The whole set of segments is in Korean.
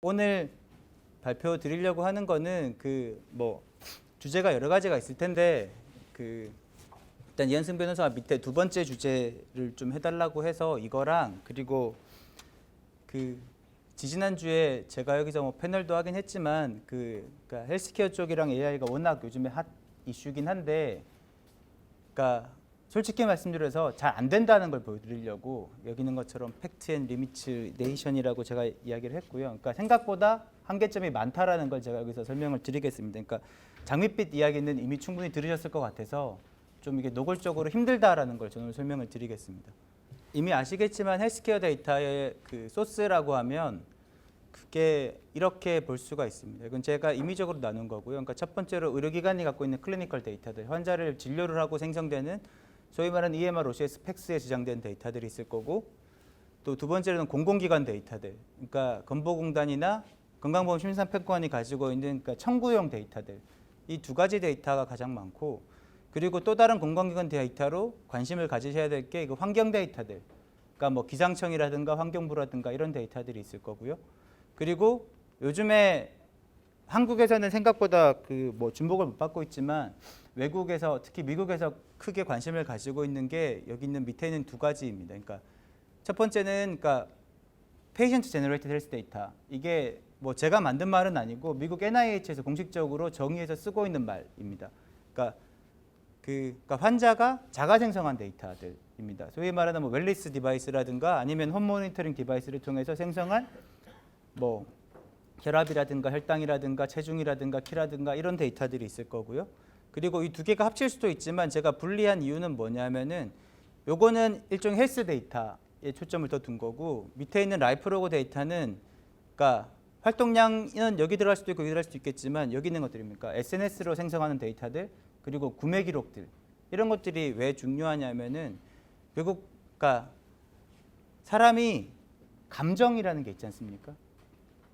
오늘 발표 드리려고 하는 거는 주제가 여러 가지가 있을 텐데 일단 이현승 변호사가 밑에 두 번째 주제를 좀 해달라고 해서 이거랑 그리고 지지난주에 제가 여기서 뭐 패널도 하긴 했지만 그러니까 헬스케어 쪽이랑 AI가 워낙 요즘에 핫 이슈긴 한데 그러니까 솔직히 말씀드려서 잘 안 된다는 걸 보여드리려고 여기 있는 것처럼 팩트 앤 리미트 네이션이라고 제가 이야기를 했고요. 그러니까 생각보다 한계점이 많다라는 걸 제가 여기서 설명을 드리겠습니다. 그러니까 장밋빛 이야기는 이미 충분히 들으셨을 것 같아서 좀 이게 노골적으로 힘들다라는 걸 저는 설명을 드리겠습니다. 이미 아시겠지만 헬스케어 데이터의 그 소스라고 하면 그게 이렇게 볼 수가 있습니다. 이건 제가 임의적으로 나눈 거고요. 그러니까 첫 번째로 의료기관이 갖고 있는 클리니컬 데이터들, 환자를 진료를 하고 생성되는 소위 말하는 EMR, OCS, 팩스에 저장된 데이터들이 있을 거고, 또 두 번째로는 공공기관 데이터들, 그러니까 건보공단이나 건강보험심사평가원이 가지고 있는 그러니까 청구용 데이터들, 이 두 가지 데이터가 가장 많고, 그리고 또 다른 공공기관 데이터로 관심을 가지셔야 될 게 환경 데이터들, 그러니까 뭐 기상청이라든가 환경부라든가 이런 데이터들이 있을 거고요. 그리고 요즘에 한국에서는 생각보다 주목을 못 받고 있지만 외국에서 특히 미국에서 크게 관심을 가지고 있는 게 여기 있는 밑에 있는 두 가지입니다. 그러니까 첫 번째는 Patient Generated Health Data. 이게 뭐 제가 만든 말은 아니고 미국 NIH에서 공식적으로 정의해서 쓰고 있는 말입니다. 그러니까 환자가 자가 생성한 데이터들입니다. 소위 말하는 뭐 웰리스 디바이스라든가 아니면 홈 모니터링 디바이스를 통해서 생성한 뭐 혈압이라든가 혈당이라든가 체중이라든가 키라든가 이런 데이터들이 있을 거고요. 그리고 이 두 개가 합칠 수도 있지만 제가 분리한 이유는 뭐냐면은 요거는 일종의 헬스 데이터에 초점을 더 둔 거고 밑에 있는 라이프로그 데이터는 그러니까 활동량은 여기 들어갈 수도 있고 여기 들어갈 수도 있겠지만 여기 있는 것들입니까? SNS로 생성하는 데이터들 그리고 구매 기록들 이런 것들이 왜 중요하냐면은 결국 그러니까 사람이 감정이라는 게 있지 않습니까?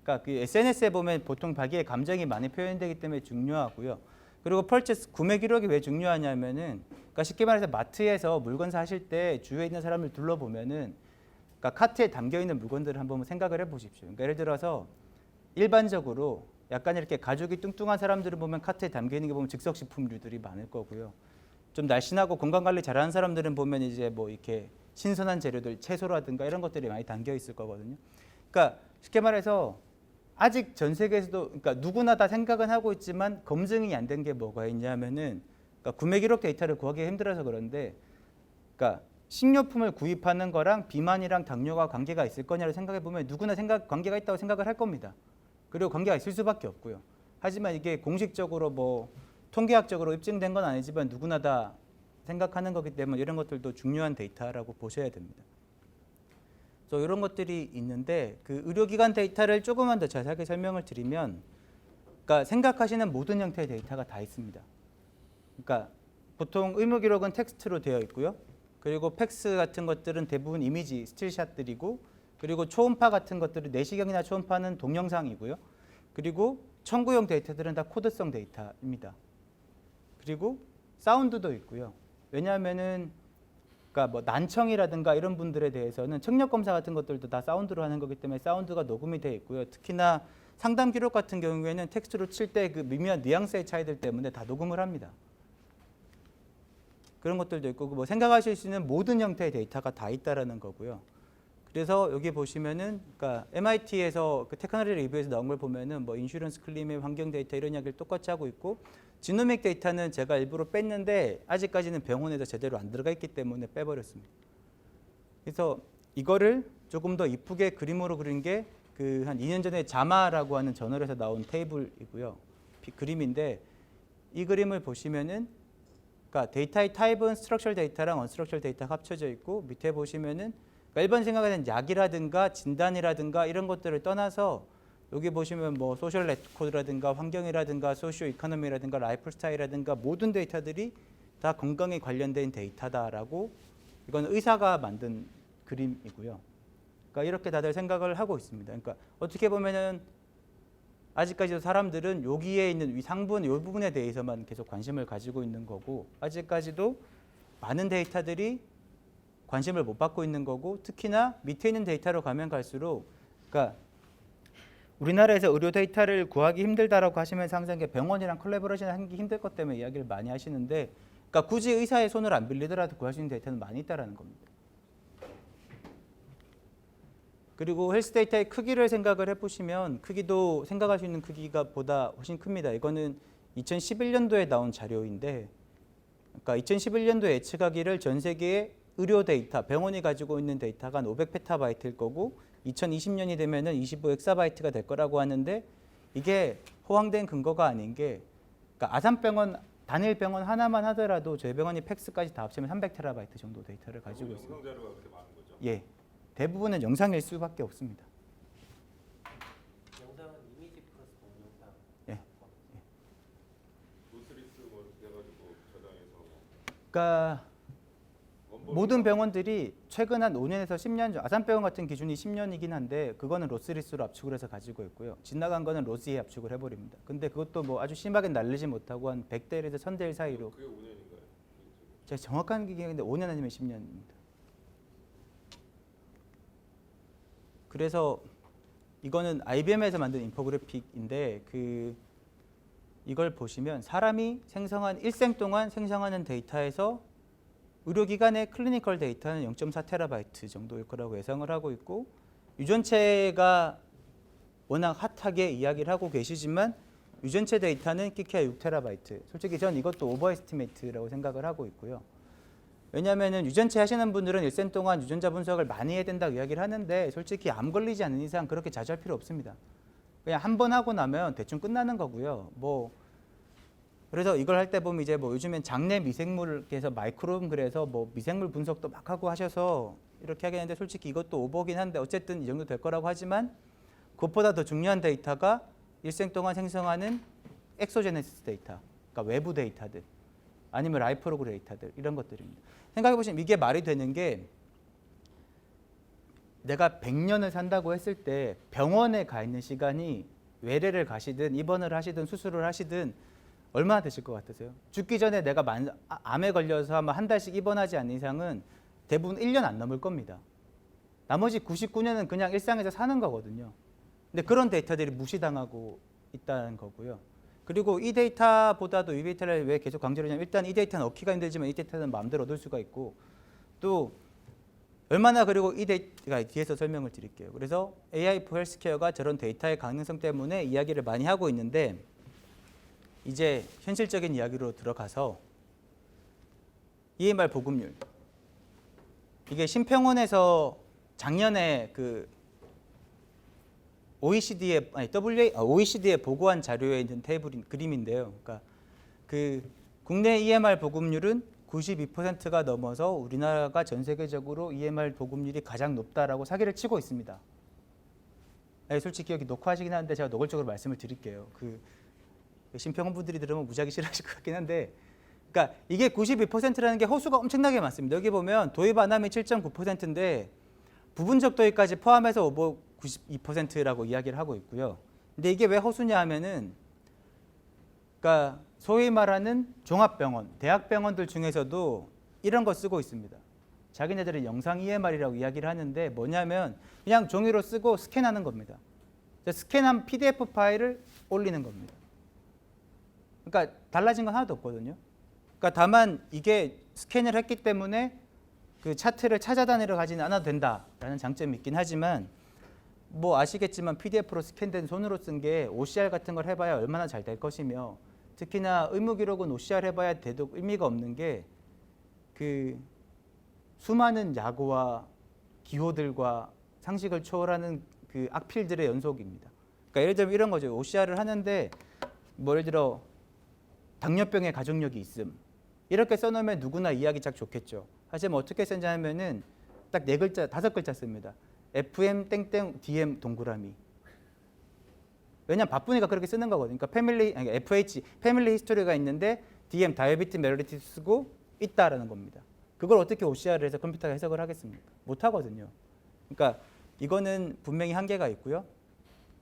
그러니까 그 SNS에 보면 보통 자기의 감정이 많이 표현되기 때문에 중요하고요. 그리고 펄체스 구매 기록이 왜 중요하냐면은 그러니까 쉽게 말해서 마트에서 물건 사실 때 주위에 있는 사람을 둘러보면은 그러니까 카트에 담겨 있는 물건들을 한번 생각을 해보십시오. 그러니까 예를 들어서 일반적으로 약간 이렇게 가죽이 뚱뚱한 사람들을 보면 카트에 담겨 있는 게 보면 즉석식품류들이 많을 거고요. 좀 날씬하고 건강 관리 잘하는 사람들은 보면 이제 뭐 이렇게 신선한 재료들 채소라든가 이런 것들이 많이 담겨 있을 거거든요. 그러니까 쉽게 말해서 아직 전 세계에서도 그러니까 누구나 다 생각은 하고 있지만 검증이 안 된 게 뭐가 있냐면은 그러니까 구매 기록 데이터를 구하기 힘들어서 그런데 그러니까 식료품을 구입하는 거랑 비만이랑 당뇨가 관계가 있을 거냐를 생각해 보면 누구나 관계가 있다고 생각을 할 겁니다. 그리고 관계가 있을 수밖에 없고요. 하지만 이게 공식적으로 뭐 통계학적으로 입증된 건 아니지만 누구나 다 생각하는 거기 때문에 이런 것들도 중요한 데이터라고 보셔야 됩니다. 이런 것들이 있는데 그 의료기관 데이터를 조금만 더 자세하게 설명을 드리면 그러니까 생각하시는 모든 형태의 데이터가 다 있습니다. 그러니까 보통 의무기록은 텍스트로 되어 있고요. 그리고 팩스 같은 것들은 대부분 이미지 스틸샷들이고 그리고 초음파 같은 것들은 내시경이나 초음파는 동영상이고요. 그리고 청구용 데이터들은 다 코드성 데이터입니다. 그리고 사운드도 있고요. 왜냐하면은 그러니까 뭐 난청이라든가 이런 분들에 대해서는 청력 검사 같은 것들도 다 사운드로 하는 거기 때문에 사운드가 녹음이 되어 있고요. 특히나 상담 기록 같은 경우에는 텍스트로 칠 때 그 미묘한 뉘앙스의 차이들 때문에 다 녹음을 합니다. 그런 것들도 있고 뭐 생각하실 수 있는 모든 형태의 데이터가 다 있다라는 거고요. 그래서 여기 보시면은 그러니까 MIT에서 그 테크놀로지 리뷰에서 나온 걸 보면은 뭐 인슈런스 클림의 환경 데이터 이런 이야기를 똑같이 하고 있고 지노믹 데이터는 제가 일부러 뺐는데 아직까지는 병원에서 제대로 안 들어가 있기 때문에 빼버렸습니다. 그래서 이거를 조금 더 이쁘게 그림으로 그린 게 그 한 2년 전에 자마라고 하는 저널에서 나온 테이블이고요. 그림인데 이 그림을 보시면은 그러니까 데이터의 타입은 스트럭처럴 데이터랑 언스트럭처럴 데이터가 합쳐져 있고 밑에 보시면은 그러니까 일반 생각하는 약이라든가 진단이라든가 이런 것들을 떠나서 여기 보시면 뭐 소셜 레코드라든가 환경이라든가 소시오 이코노미라든가 라이프 스타일이라든가 모든 데이터들이 다 건강에 관련된 데이터다라고 이건 의사가 만든 그림이고요. 그러니까 이렇게 다들 생각을 하고 있습니다. 그러니까 어떻게 보면은 아직까지도 사람들은 여기에 있는 상분 이 부분에 대해서만 계속 관심을 가지고 있는 거고 아직까지도 많은 데이터들이 관심을 못 받고 있는 거고 특히나 밑에 있는 데이터로 가면 갈수록 그러니까 우리나라에서 의료 데이터를 구하기 힘들다라고 하시면서 항상 이게 병원이랑 콜라보레이션 하기 힘들 것 때문에 이야기를 많이 하시는데, 그러니까 굳이 의사의 손을 안 빌리더라도 구할 수 있는 데이터는 많이 있다라는 겁니다. 그리고 헬스 데이터의 크기를 생각을 해보시면 크기도 생각할 수 있는 크기가 보다 훨씬 큽니다. 이거는 2011년도에 나온 자료인데, 그러니까 2011년도에 예측하기를 전 세계의 의료 데이터, 병원이 가지고 있는 데이터가 한 500페타바이트일 거고 2020년이 되면은 25엑사바이트가 될 거라고 하는데, 이게 호황된 근거가 아닌 게, 그러니까 아산병원 단일 병원 하나만 하더라도 저희 병원이 팩스까지 다 합치면 300테라바이트 정도 데이터를 가지고 있습니다. 영상 자료가 그렇게 많은 거죠? 예, 대부분은 영상일 수밖에 없습니다. 영상은 이미지 플러스 동영상. 예. 노스리스 뭐 이렇게 해가지고 저장해서 뭐 그러니까 원본 모든 병원들이 최근 한 5년에서 10년 전, 아산병원 같은 기준이 10년이긴 한데 그거는 로스리스로 압축을 해서 가지고 있고요. 지나간 거는 로스에 압축을 해버립니다. 근데 그것도 뭐 아주 심하게 날리지 못하고 한 100대 1에서 1000대 1 사이로. 그게 5년인가요? 제가 정확한 기계인데 5년 아니면 10년입니다. 그래서 이거는 IBM에서 만든 인포그래픽인데, 이걸 보시면 사람이 생성한 일생 동안 생성하는 데이터에서 의료기관의 클리니컬 데이터는 0.4테라바이트 정도일 거라고 예상을 하고 있고, 유전체가 워낙 핫하게 이야기를 하고 계시지만 유전체 데이터는 끼케야 6테라바이트. 솔직히 전 이것도 오버에스티메이트라고 생각을 하고 있고요. 왜냐하면 유전체 하시는 분들은 일생 동안 유전자 분석을 많이 해야 된다고 이야기를 하는데, 솔직히 암 걸리지 않는 이상 그렇게 자주 할 필요 없습니다. 그냥 한 번 하고 나면 대충 끝나는 거고요. 그래서 이걸 할 때 보면 이제 요즘엔 장내 미생물에서 마이크로음, 그래서 미생물 분석도 막 하고 하셔서 이렇게 하겠는데, 솔직히 이것도 오버긴 한데 어쨌든 이 정도 될 거라고 하지만, 그것보다 더 중요한 데이터가 일생 동안 생성하는 엑소제네시스 데이터, 그러니까 외부 데이터들, 아니면 라이프로그 데이터들, 이런 것들입니다. 생각해 보시면 이게 말이 되는 게, 내가 100년을 산다고 했을 때 병원에 가 있는 시간이 외래를 가시든 입원을 하시든 수술을 하시든 얼마나 되실 것 같으세요? 죽기 전에 내가 암에 걸려서 아마 한 달씩 입원하지 않는 이상은 대부분 1년 안 넘을 겁니다. 나머지 99년은 그냥 일상에서 사는 거거든요. 근데 그런 데이터들이 무시당하고 있다는 거고요. 그리고 이 데이터보다도 이 데이터를 왜 계속 강조를 하냐면, 일단 이 데이터는 얻기가 힘들지만 이 데이터는 마음대로 얻을 수가 있고, 또 얼마나, 그리고 이 데이터가 뒤에서 설명을 드릴게요. 그래서 AI for 헬스케어가 저런 데이터의 가능성 때문에 이야기를 많이 하고 있는데, 이제 현실적인 이야기로 들어가서 EMR 보급률, 이게 심평원에서 작년에 OECD에 보고한 자료에 있는 그림인데요. 그러니까 국내 EMR 보급률은 92%가 넘어서 우리나라가 전 세계적으로 EMR 보급률이 가장 높다라고 사기를 치고 있습니다. 솔직히 여기 녹화하시긴 하는데 제가 노골적으로 말씀을 드릴게요. 심평원 분들이 들으면 무지하게 싫어하실 것 같긴 한데, 그러니까 이게 92%라는 게 호수가 엄청나게 많습니다. 여기 보면 도입 안 하면 7.9%인데 부분적 도입까지 포함해서 92%라고 이야기를 하고 있고요. 근데 이게 왜 호수냐 하면은, 그러니까 소위 말하는 종합병원, 대학병원들 중에서도 이런 거 쓰고 있습니다. 자기네들은 영상 EMR이라고 이야기를 하는데, 뭐냐면 그냥 종이로 쓰고 스캔하는 겁니다. 스캔한 PDF 파일을 올리는 겁니다. 그러니까 달라진 건 하나도 없거든요. 그러니까 다만 이게 스캔을 했기 때문에 그 차트를 찾아다니러 가지는 않아도 된다라는 장점이 있긴 하지만, 아시겠지만 PDF로 스캔된 손으로 쓴 게 OCR 같은 걸 해봐야 얼마나 잘 될 것이며, 특히나 의무기록은 OCR 해봐야 돼도 의미가 없는 게 수많은 야구와 기호들과 상식을 초월하는 악필들의 연속입니다. 그러니까 예를 들면 이런 거죠. OCR을 하는데 예를 들어 당뇨병의 가족력이 있음, 이렇게 써놓으면 누구나 이해하기 딱 좋겠죠. 하지만 어떻게 쓰는지 하면은 딱 4글자, 5글자 씁니다. FM 땡땡 DM 동그라미. 왜냐면 바쁘니까 그렇게 쓰는 거거든요. 그러니까 FH 패밀리 히스토리가 있는데 DM 다이어비티 멜리티스 쓰고 있다라는 겁니다. 그걸 어떻게 OCR을 해서 컴퓨터가 해석을 하겠습니까? 못 하거든요. 그러니까 이거는 분명히 한계가 있고요.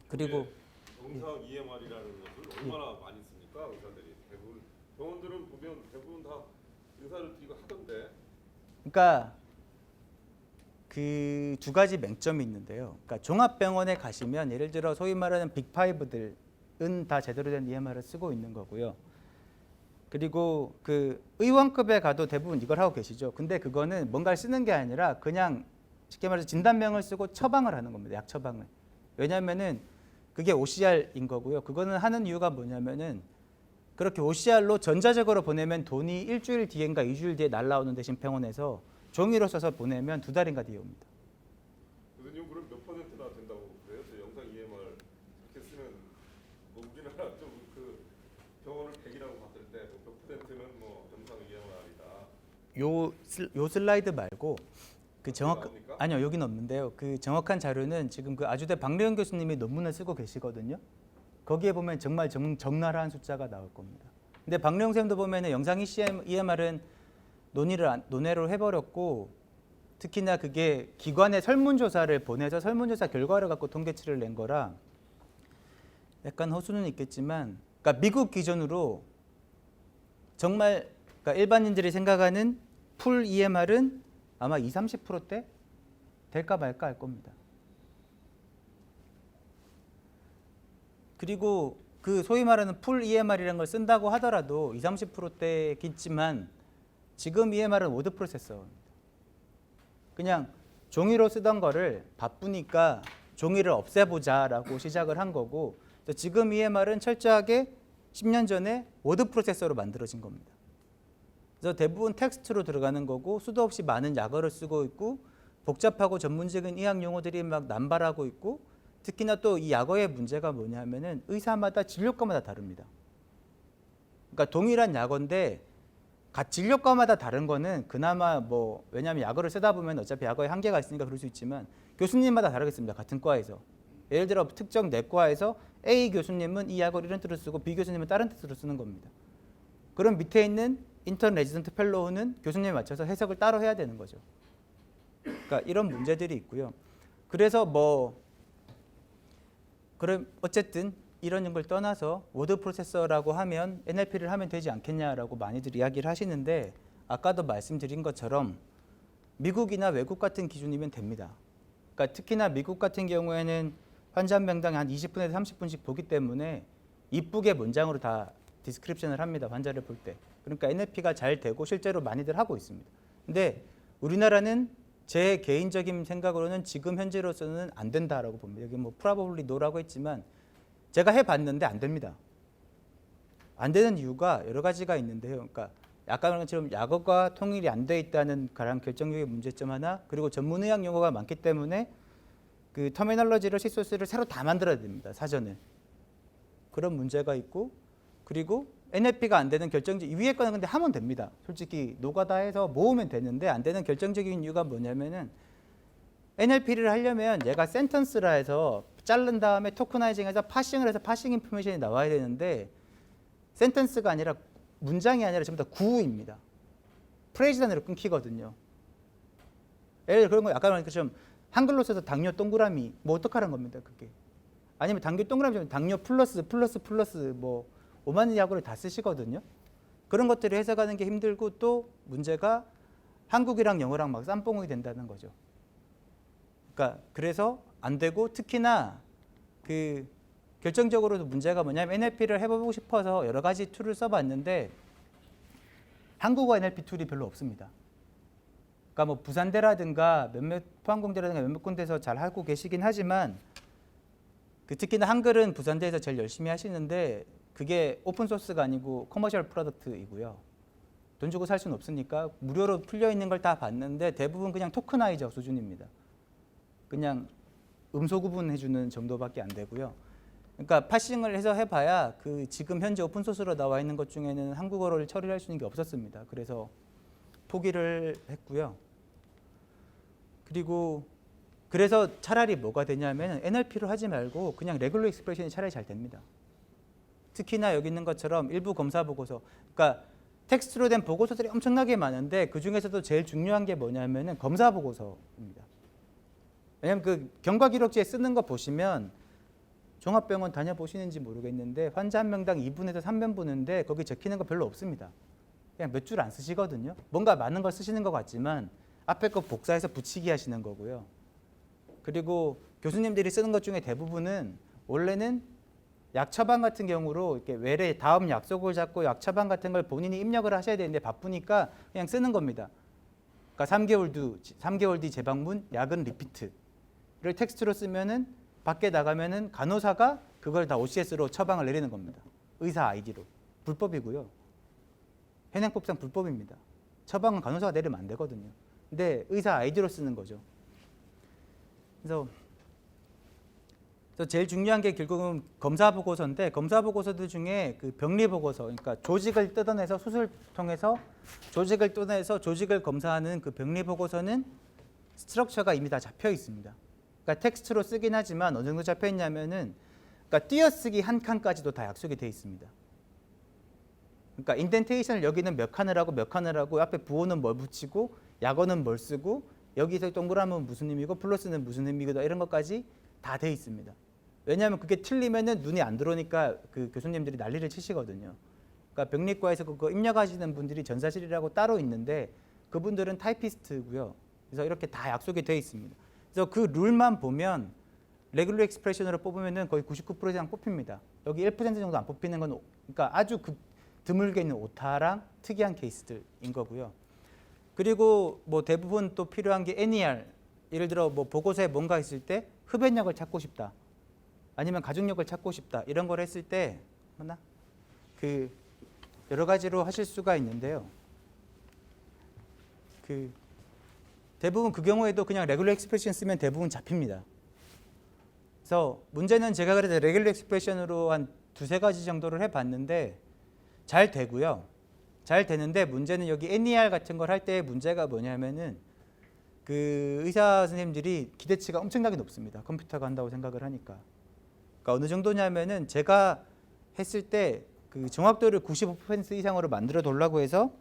그리고 영상 EMR이라는 것을 얼마나 많이 씁니까? 의사들이 대부분 병원들은 보면 대부분 다 의사를 뒤고 하던데. 그러니까 그 두 가지 맹점이 있는데요. 그러니까 종합병원에 가시면 예를 들어 소위 말하는 빅5들은 다 제대로 된 EMR을 쓰고 있는 거고요. 그리고 그 의원급에 가도 대부분 이걸 하고 계시죠. 근데 그거는 뭔가를 쓰는 게 아니라 그냥 쉽게 말해서 진단명을 쓰고 처방을 하는 겁니다. 약 처방을. 왜냐하면은 그게 OCR인 거고요. 그거는 하는 이유가 뭐냐면은 그렇게 OCR로 전자적으로 보내면 돈이 일주일 뒤인가 2주일 뒤에 날라오는 대신 병원에서 종이로 써서 보내면 2달인가 뒤에 옵니다. 교수님 그럼 몇 퍼센트나 된다고 그래요? 저 영상 EMR 이렇게 쓰면 뭐 우리나라 좀 그 병원을 100이라고 봤을 때 몇 퍼센트는 뭐 영상 EMR이다. 요 슬라이드 말고 그 나옵니까? 아니요, 여기는 없는데요. 그 정확한 자료는 지금 그 아주대 박래현 교수님이 논문을 쓰고 계시거든요. 거기에 보면 정말 적나라한 숫자가 나올 겁니다. 근데 박래현 쌤도 보면은 영상 EMR은 논외로 해버렸고 특히나 그게 기관에 설문조사를 보내서 설문조사 결과를 갖고 통계치를 낸 거라 약간 허수는 있겠지만, 그러니까 미국 기준으로 정말 그러니까 일반인들이 생각하는 풀 EMR은 아마 20-30%대 될까 말까 할 겁니다. 그리고 그 소위 말하는 풀 EMR이라는 걸 쓴다고 하더라도 20-30%대겠지만 지금 EMR은 워드 프로세서입니다. 그냥 종이로 쓰던 거를 바쁘니까 종이를 없애보자라고 시작을 한 거고, 지금 EMR은 철저하게 10년 전에 워드 프로세서로 만들어진 겁니다. 그래서 대부분 텍스트로 들어가는 거고 수도 없이 많은 약어를 쓰고 있고 복잡하고 전문적인 의학 용어들이 막 남발하고 있고, 특히나 또 이 약어의 문제가 뭐냐면은 의사마다 진료과마다 다릅니다. 그러니까 동일한 약어인데 진료과마다 다른 거는 그나마 뭐 왜냐하면 약어를 쓰다 보면 어차피 약어에 한계가 있으니까 그럴 수 있지만 교수님마다 다르겠습니다. 같은 과에서. 예를 들어 특정 내과에서 A 교수님은 이 약어를 이런 뜻으로 쓰고 B 교수님은 다른 뜻으로 쓰는 겁니다. 그럼 밑에 있는 인턴 레지던트 펠로우는 교수님에 맞춰서 해석을 따로 해야 되는 거죠. 그러니까 이런 문제들이 있고요. 그래서 그럼 어쨌든 이런 걸 떠나서 워드 프로세서라고 하면 NLP를 하면 되지 않겠냐라고 많이들 이야기를 하시는데, 아까도 말씀드린 것처럼 미국이나 외국 같은 기준이면 됩니다. 그러니까 특히나 미국 같은 경우에는 환자 한 명당 한 20분에서 30분씩 보기 때문에 이쁘게 문장으로 다 디스크립션을 합니다. 환자를 볼 때. 그러니까 NLP가 잘 되고 실제로 많이들 하고 있습니다. 근데 우리나라는 제 개인적인 생각으로는 지금 현재로서는 안 된다라고 봅니다. 여기 뭐 probably no라고 했지만 제가 해봤는데 안 됩니다. 안 되는 이유가 여러 가지가 있는데요. 그러니까 아까 말한 것처럼 약어가 통일이 안 돼 있다는 가장 결정적인 문제점 하나, 그리고 전문의학 용어가 많기 때문에 그 터미널러지를 시소스를 새로 다 만들어야 됩니다. 사전을. 그런 문제가 있고, 그리고 NLP가 안 되는 위에 거는 근데 하면 됩니다. 솔직히 노가다 해서 모으면 되는데 안 되는 결정적인 이유가 뭐냐면은 NLP를 하려면 얘가 센턴스라 해서 자른 다음에 토크나이징해서 파싱을 해서 파싱 인포메이션이 나와야 되는데 센턴스가 아니라 문장이 아니라 전부 다 구입니다. 프레이즈 단위로 끊기거든요. 예를 들어 그런 거 아까 말한 것처럼 한글로 써서 당뇨 동그라미 뭐 어떡하라는 겁니다. 그게. 아니면 당뇨 동그라미 당뇨 플러스 뭐 오만 약어를 다 쓰시거든요. 그런 것들을 해석하는 게 힘들고, 또 문제가 한국이랑 영어랑 막 쌈뽕이 된다는 거죠. 그러니까 그래서 안 되고, 특히나 그 결정적으로도 문제가 뭐냐면 NLP를 해보고 싶어서 여러 가지 툴을 써봤는데 한국어 NLP 툴이 별로 없습니다. 그러니까 뭐 부산대라든가 몇몇 포항공대라든가 몇몇 군데에서 잘 하고 계시긴 하지만 특히나 한글은 부산대에서 제일 열심히 하시는데 그게 오픈 소스가 아니고 커머셜 프로덕트이고요. 돈 주고 살 수는 없으니까 무료로 풀려 있는 걸 다 봤는데 대부분 그냥 토크나이저 수준입니다. 그냥 음소 구분해주는 정도밖에 안 되고요. 그러니까 파싱을 해서 해봐야 그 지금 현재 오픈 소스로 나와 있는 것 중에는 한국어를 처리할 수 있는 게 없었습니다. 그래서 포기를 했고요. 그래서 차라리 뭐가 되냐면 NLP로 하지 말고 그냥 레귤러 익스프레션이 차라리 잘 됩니다. 특히나 여기 있는 것처럼 일부 검사 보고서, 그러니까 텍스트로 된 보고서들이 엄청나게 많은데 그 중에서도 제일 중요한 게 뭐냐면은 검사 보고서입니다. 왜냐하면 그 경과 기록지에 쓰는 거 보시면 종합병원 다녀보시는지 모르겠는데 환자 한 명당 2분에서 3분 보는데 거기 적히는 거 별로 없습니다. 그냥 몇 줄 안 쓰시거든요. 뭔가 많은 걸 쓰시는 것 같지만 앞에 거 복사해서 붙이기 하시는 거고요. 그리고 교수님들이 쓰는 것 중에 대부분은 원래는 약 처방 같은 경우로 이렇게 외래 다음 약속을 잡고 약 처방 같은 걸 본인이 입력을 하셔야 되는데 바쁘니까 그냥 쓰는 겁니다. 그러니까 3개월 뒤 재방문, 약은 리피트를 텍스트로 쓰면은 밖에 나가면은 간호사가 그걸 다 OCS로 처방을 내리는 겁니다. 의사 아이디로. 불법이고요. 현행법상 불법입니다. 처방은 간호사가 내리면 안 되거든요. 근데 의사 아이디로 쓰는 거죠. 그래서 제일 중요한 게 결국은 검사 보고서인데 검사 보고서들 중에 그 병리 보고서, 그러니까 조직을 뜯어내서 수술 통해서 조직을 뜯어내서 조직을 검사하는 그 병리 보고서는 스트럭처가 이미 다 잡혀 있습니다. 그러니까 텍스트로 쓰긴 하지만 어느 정도 잡혀 있냐면은 그러니까 띄어쓰기 한 칸까지도 다 약속이 돼 있습니다. 그러니까 인덴테이션을 여기는 몇 칸을 하고 몇 칸을 하고 앞에 부호는 뭘 붙이고 약어는 뭘 쓰고 여기서 동그라미는 무슨 의미고 플러스는 무슨 의미고 이런 것까지 다 돼 있습니다. 왜냐하면 그게 틀리면은 눈이 안 들어오니까 그 교수님들이 난리를 치시거든요. 그러니까 병리과에서 그거 입력하시는 분들이 전사실이라고 따로 있는데 그분들은 타이피스트고요. 그래서 이렇게 다 약속이 돼 있습니다. 그래서 그 룰만 보면 레귤러 익스프레션으로 뽑으면은 거의 99% 이상 뽑힙니다. 여기 1% 정도 안 뽑히는 건 그러니까 아주 드물게 있는 오타랑 특이한 케이스들인 거고요. 그리고 뭐 대부분 또 필요한 게 NER. 예를 들어 뭐 보고서에 뭔가 있을 때 흡연약을 찾고 싶다. 아니면 가족력을 찾고 싶다. 이런 걸 했을 때 그 여러 가지로 하실 수가 있는데요. 그 대부분 그 경우에도 그냥 레귤러 익스프레션 쓰면 대부분 잡힙니다. 그래서 문제는 제가 그래도 레귤러 익스프레션으로 한 두세 가지 정도를 해봤는데 잘 되고요. 잘 되는데 문제는 여기 NER 같은 걸 할 때 문제가 뭐냐면은 그 의사 선생님들이 기대치가 엄청나게 높습니다. 컴퓨터가 한다고 생각을 하니까. 그러니까 어느 정도냐면은 제가 했을 때 그 정확도를 95% 이상으로 만들어 놓으려고 해서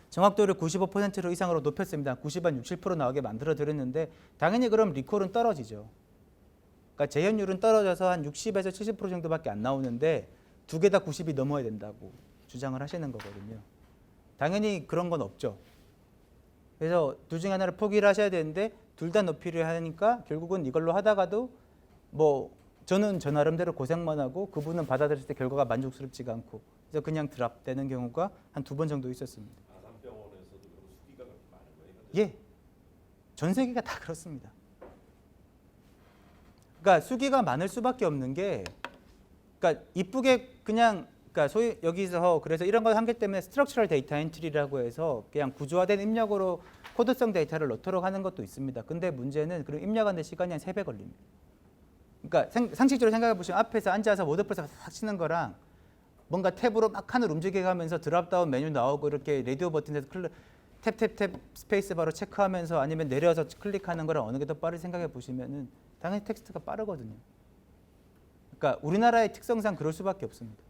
정확도를 95% 이상으로 높였습니다. 90한 67% 나오게 만들어 드렸는데 당연히 그럼 리콜은 떨어지죠. 그러니까 재현율은 떨어져서 한 60에서 70% 정도밖에 안 나오는데 두 개 다 90이 넘어야 된다고 주장을 하시는 거거든요. 당연히 그런 건 없죠. 그래서 둘 중에 하나를 포기를 하셔야 되는데 둘 다 높이를 하니까 결국은 이걸로 하다가도 뭐 저는 저 나름대로 고생만 하고 그분은 받아들였을 때 결과가 만족스럽지가 않고 그래서 그냥 드랍되는 경우가 한 2번 정도 있었습니다. 아산병원에서도 그럼 수기가 그렇게 많은 거예요? 예, 전 세계가 다 그렇습니다. 그러니까 수기가 많을 수밖에 없는 게, 그러니까 이쁘게 그냥, 그러니까 소위 여기서 그래서 이런 걸 한 게 때문에 스트럭처럴 데이터 엔트리라고 해서 그냥 구조화된 입력으로 코드성 데이터를 넣도록 하는 것도 있습니다. 근데 문제는 그럼 입력하는 시간이 한 3배 걸립니다. 그러니까 상식적으로 생각해 보시면 앞에서 앉아서 워드프레스 싹 치는 거랑 뭔가 탭으로 막 칸을 움직여가면서 드랍다운 메뉴 나오고 이렇게 라디오 버튼에서 탭 스페이스바로 체크하면서 아니면 내려서 클릭하는 거랑 어느 게 더 빠르게 생각해 보시면은 당연히 텍스트가 빠르거든요. 그러니까 우리나라의 특성상 그럴 수밖에 없습니다.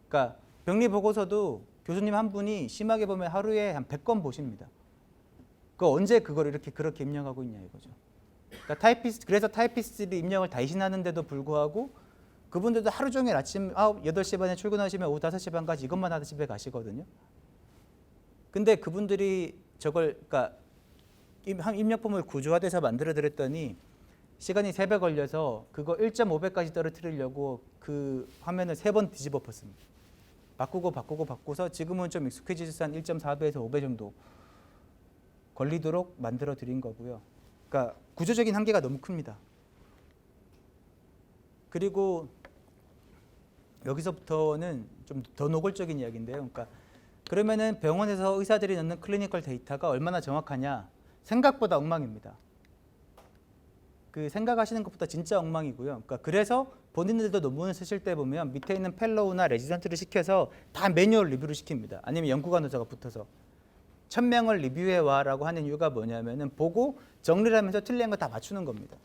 그러니까 병리 보고서도 교수님 한 분이 심하게 보면 하루에 한 100건 보십니다. 그 언제 그걸 이렇게 그렇게 입력하고 있냐 이거죠. 그러니까 그래서 타이피스트들이 입력을 대신하는데도 불구하고 그분들도 하루 종일 아침 8시 반에 출근하시면 오후 5시 반까지 이것만 하다 집에 가시거든요. 근데 그분들이 저걸 그러니까 입력폼을 구조화돼서 만들어 드렸더니 시간이 3배 걸려서 그거 1.5배까지 떨어뜨리려고 그 화면을 3번 뒤집어 엎었습니다. 바꾸고서 지금은 좀 익숙해지셔서 한 1.4배에서 5배 정도 걸리도록 만들어 드린 거고요. 그러니까 구조적인 한계가 너무 큽니다. 그리고 여기서부터는 좀 더 노골적인 이야기인데요. 그러니까 그러면은 병원에서 의사들이 넣는 클리니컬 데이터가 얼마나 정확하냐? 생각보다 엉망입니다. 그 생각하시는 것보다 진짜 엉망이고요. 그러니까 그래서 본인들도 논문을 쓰실 때 보면 밑에 있는 펠로우나 레지던트를 시켜서 다 매뉴얼 리뷰를 시킵니다. 아니면 연구간호사가 붙어서 1000명을 리뷰해와라고 하는 이유가 뭐냐면은 보고 정리를 하면서 틀린 거 다 맞추는 겁니다.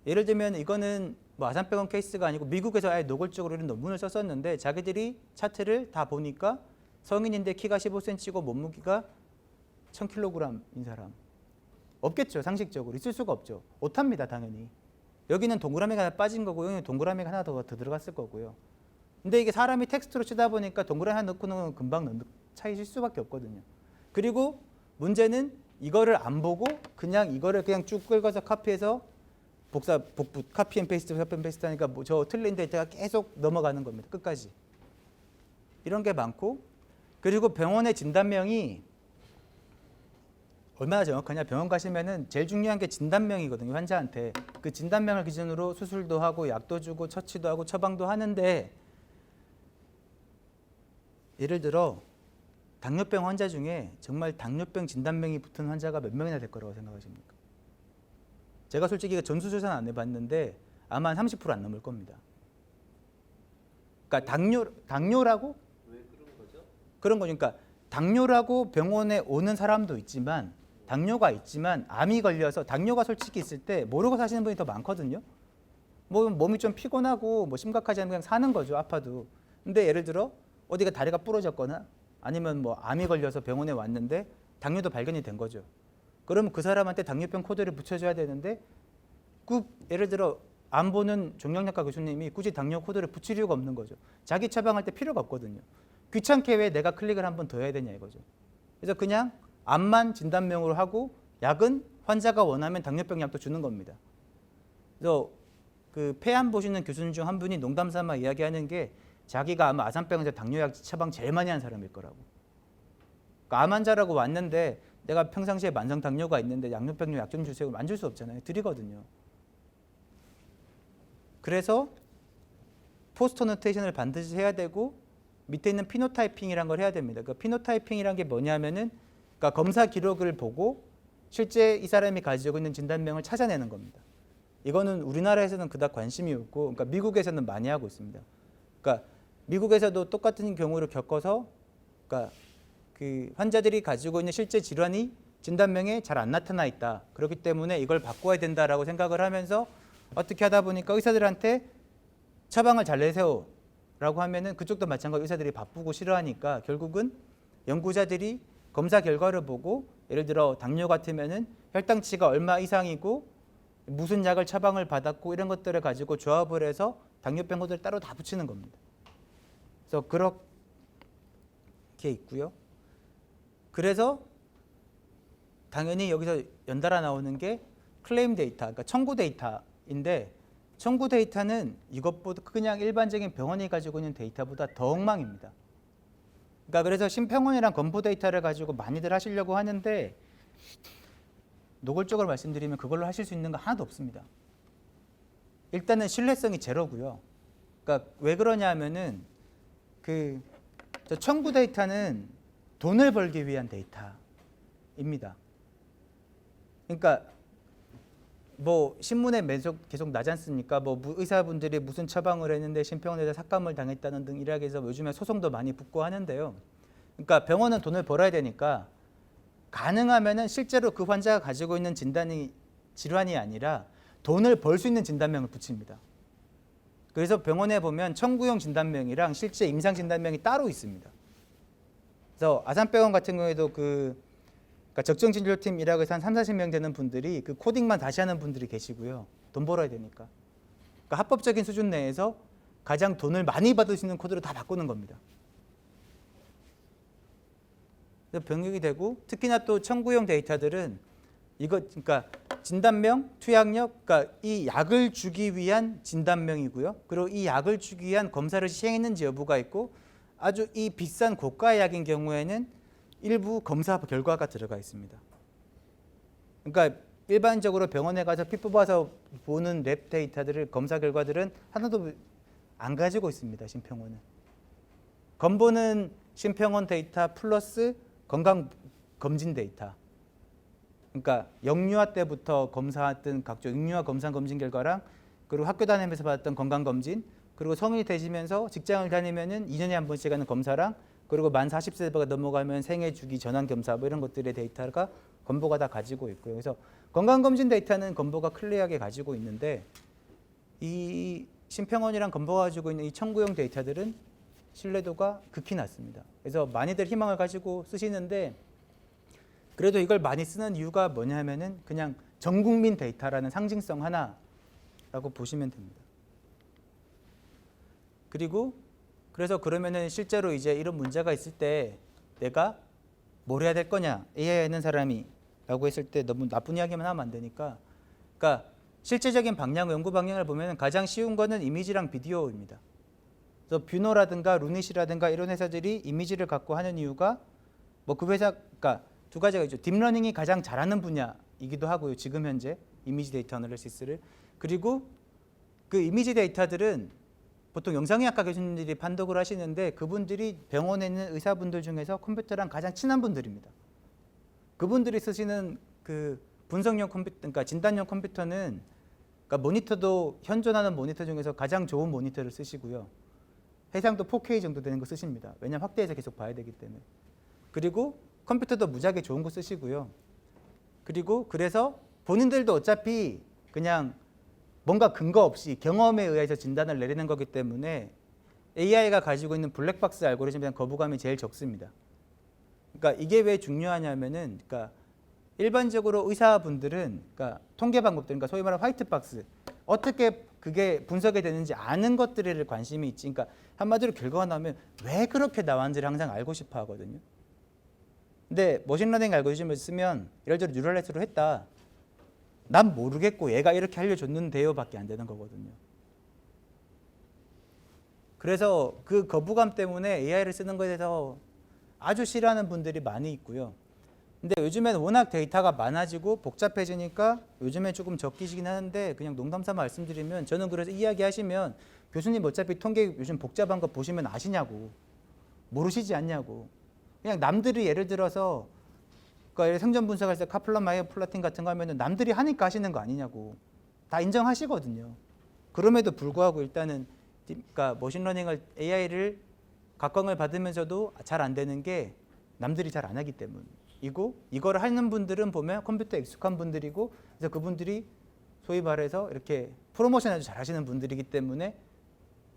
예를 들면 이거는 뭐 아산병원 케이스가 아니고 미국에서 아예 노골적으로 이런 논문을 썼었는데 자기들이 차트를 다 보니까 성인인데 키가 15cm고 몸무게가 1000kg인 사람 없겠죠. 상식적으로 있을 수가 없죠. 오타입니다. 당연히. 여기는 동그라미가 하나 빠진 거고 여기는 동그라미가 하나 더 들어갔을 거고요. 근데 이게 사람이 텍스트로 치다 보니까 동그라미 하나 넣고 금방 차이실 수밖에 없거든요. 그리고 문제는 이거를 안 보고 그냥 이거를 그냥 쭉 긁어서 카피해서 복부 카피 앤 페이스트 하니까 뭐 저 틀린 데이터가 계속 넘어가는 겁니다. 끝까지. 이런 게 많고, 그리고 병원의 진단명이 얼마나 정확하냐. 병원 가시면은 제일 중요한 게 진단명이거든요. 환자한테. 그 진단명을 기준으로 수술도 하고 약도 주고 처치도 하고 처방도 하는데, 예를 들어 당뇨병 환자 중에 정말 당뇨병 진단명이 붙은 환자가 몇 명이나 될 거라고 생각하십니까? 제가 솔직히 전수조사는 안 해봤는데 아마 한 30%안 넘을 겁니다. 그러니까 당뇨라고 왜 그런 거죠? 그런 거니까 당뇨라고 병원에 오는 사람도 있지만, 당뇨가 있지만 암이 걸려서, 당뇨가 솔직히 있을 때 모르고 사시는 분이 더 많거든요. 뭐 몸이 좀 피곤하고 뭐 심각하지 않으면 그냥 사는 거죠, 아파도. 근데 예를 들어 어디가 다리가 부러졌거나 아니면 뭐 암이 걸려서 병원에 왔는데 당뇨도 발견이 된 거죠. 그러면 그 사람한테 당뇨병 코드를 붙여줘야 되는데, 그 예를 들어 안 보는 종양내과 교수님이 굳이 당뇨 코드를 붙일 이유가 없는 거죠. 자기 처방할 때 필요가 없거든요. 귀찮게 왜 내가 클릭을 한 번 더 해야 되냐 이거죠. 그래서 그냥 암만 진단명으로 하고 약은 환자가 원하면 당뇨병 약도 주는 겁니다. 그래서 그 폐암 보시는 교수님 중 한 분이 농담 삼아 이야기하는 게, 자기가 아마 아산병에서 당뇨약 처방 제일 많이 한 사람일 거라고. 그러니까 암 환자라고 왔는데 내가 평상시에 만성 당뇨가 있는데 당뇨병 약 좀 주세요. 안 줄 수 없잖아요. 드리거든요. 그래서 포스터 노테이션을 반드시 해야 되고, 밑에 있는 피노타이핑이란 걸 해야 됩니다. 그 피노타이핑이란 게 뭐냐면은, 그러니까 검사 기록을 보고 실제 이 사람이 가지고 있는 진단명을 찾아내는 겁니다. 이거는 우리나라에서는 그닥 관심이 없고, 그러니까 미국에서는 많이 하고 있습니다. 그러니까 미국에서도 똑같은 경우를 겪어서, 그러니까 그 환자들이 가지고 있는 실제 질환이 진단명에 잘 안 나타나 있다. 그렇기 때문에 이걸 바꿔야 된다라고 생각을 하면서 어떻게 하다 보니까 의사들한테 처방을 잘 내세요 라고 하면은 그쪽도 마찬가지로 의사들이 바쁘고 싫어하니까 결국은 연구자들이 검사 결과를 보고, 예를 들어 당뇨 같으면은 혈당치가 얼마 이상이고 무슨 약을 처방을 받았고 이런 것들을 가지고 조합을 해서 당뇨병 코드를 따로 다 붙이는 겁니다. 그래서 그렇게 있고요. 그래서 당연히 여기서 연달아 나오는 게 클레임 데이터, 그러니까 청구 데이터인데, 청구 데이터는 이것보다 그냥 일반적인 병원이 가지고 있는 데이터보다 더 엉망입니다. 그러니까 그래서 심평원이랑 건보 데이터를 가지고 많이들 하시려고 하는데, 노골적으로 말씀드리면 그걸로 하실 수 있는 거 하나도 없습니다. 일단은 신뢰성이 제로고요. 그러니까 왜 그러냐 하면은 저 청구 데이터는 돈을 벌기 위한 데이터입니다. 그러니까 뭐 신문에 계속 나지 않습니까? 뭐 의사분들이 무슨 처방을 했는데 심평원에서 삭감을 당했다는 등 이렇게 해서 요즘에 소송도 많이 붙고 하는데요. 그러니까 병원은 돈을 벌어야 되니까 가능하면은 실제로 그 환자가 가지고 있는 질환이 아니라 돈을 벌 수 있는 진단명을 붙입니다. 그래서 병원에 보면 청구용 진단명이랑 실제 임상 진단명이 따로 있습니다. 그래서 아산병원 같은 경우에도 그러니까 적정진료팀이라고 해서 한 30-40명 되는 분들이 그 코딩만 다시 하는 분들이 계시고요. 돈 벌어야 되니까. 그러니까 합법적인 수준 내에서 가장 돈을 많이 받을 수 있는 코드로 다 바꾸는 겁니다. 그래서 병역이 되고, 특히나 또 청구용 데이터들은 그러니까 진단명, 투약력, 그러니까 이 약을 주기 위한 진단명이고요. 그리고 이 약을 주기 위한 검사를 시행했는지 여부가 있고, 아주 이 비싼 고가 약인 경우에는 일부 검사 결과가 들어가 있습니다. 그러니까 일반적으로 병원에 가서 피 뽑아서 보는 랩 데이터들을, 검사 결과들은 하나도 안 가지고 있습니다. 심평원은. 건보는 심평원 데이터 플러스 건강검진 데이터. 그러니까 영유아 때부터 검사했던 각종 영유아 검진 결과랑, 그리고 학교 다니면서 받았던 건강검진, 그리고 성인이 되시면서 직장을 다니면은 2년에 한 번씩 하는 검사랑, 그리고 만 40세가 넘어가면 생애 주기 전환 검사 뭐 이런 것들의 데이터가 건보가 다 가지고 있고요. 그래서 건강검진 데이터는 건보가 클리어하게 가지고 있는데, 이 심평원이랑 건보가 가지고 있는 이 청구용 데이터들은 신뢰도가 극히 낮습니다. 그래서 많이들 희망을 가지고 쓰시는데, 그래도 이걸 많이 쓰는 이유가 뭐냐 하면은 그냥 전국민 데이터라는 상징성 하나라고 보시면 됩니다. 그리고 그래서 그러면은 실제로 이제 이런 문제가 있을 때 내가 뭘 해야 될 거냐? AI 하는 사람이 라고 했을 때 너무 나쁜 이야기만 하면 안 되니까 그러니까 실제적인 방향, 연구 방향을 보면 가장 쉬운 거는 이미지랑 비디오입니다. 그래서 뷰노라든가 루닛이라든가 이런 회사들이 이미지를 갖고 하는 이유가 뭐 그 회사 그러니까 두 가지가 있죠. 딥러닝이 가장 잘하는 분야이기도 하고요. 지금 현재 이미지 데이터 애널리시스를 그리고 그 이미지 데이터들은 보통 영상의학과 교수님들이 판독을 하시는데 그분들이 병원에 있는 의사분들 중에서 컴퓨터랑 가장 친한 분들입니다. 그분들이 쓰시는 그 분석용 컴퓨터, 그러니까 진단용 컴퓨터는 그러니까 모니터도 현존하는 모니터 중에서 가장 좋은 모니터를 쓰시고요. 해상도 4K 정도 되는 거 쓰십니다. 왜냐하면 확대해서 계속 봐야 되기 때문에. 그리고 컴퓨터도 무지하게 좋은 거 쓰시고요. 그리고 그래서 본인들도 어차피 그냥 뭔가 근거 없이 경험에 의해서 진단을 내리는 거기 때문에 AI가 가지고 있는 블랙박스 알고리즘에 대한 거부감이 제일 적습니다. 그러니까 이게 왜 중요하냐면은 그러니까 일반적으로 의사분들은 그러니까 통계 방법들 그러니까 소위 말하는 화이트박스 어떻게 그게 분석이 되는지 아는 것들에 관심이 있지. 그러니까 한마디로 결과가 나오면 왜 그렇게 나왔는지를 항상 알고 싶어 하거든요. 근데 머신러닝 알고리즘을 쓰면 예를 들어 뉴럴넷으로 했다. 난 모르겠고 얘가 이렇게 알려줬는데요 밖에 안 되는 거거든요. 그래서 그 거부감 때문에 AI를 쓰는 것에 대해서 아주 싫어하는 분들이 많이 있고요. 근데 요즘에는 워낙 데이터가 많아지고 복잡해지니까 요즘에 조금 적기시긴 하는데 그냥 농담삼아 말씀드리면 저는 그래서 이야기하시면 교수님 어차피 통계 요즘 복잡한 거 보시면 아시냐고 모르시지 않냐고 그냥 남들이 예를 들어서 그러니까 생존 분석할 때 카플란 마이어 플라팅 같은 거 하면은 남들이 하니까 하시는 거 아니냐고 다 인정하시거든요. 그럼에도 불구하고 일단은 그러니까 머신러닝을 AI를 각광을 받으면서도 잘 안 되는 게 남들이 잘 안 하기 때문이고 이걸 하는 분들은 보면 컴퓨터에 익숙한 분들이고 그래서 그분들이 소위 말해서 이렇게 프로모션 아주 잘 하시는 분들이기 때문에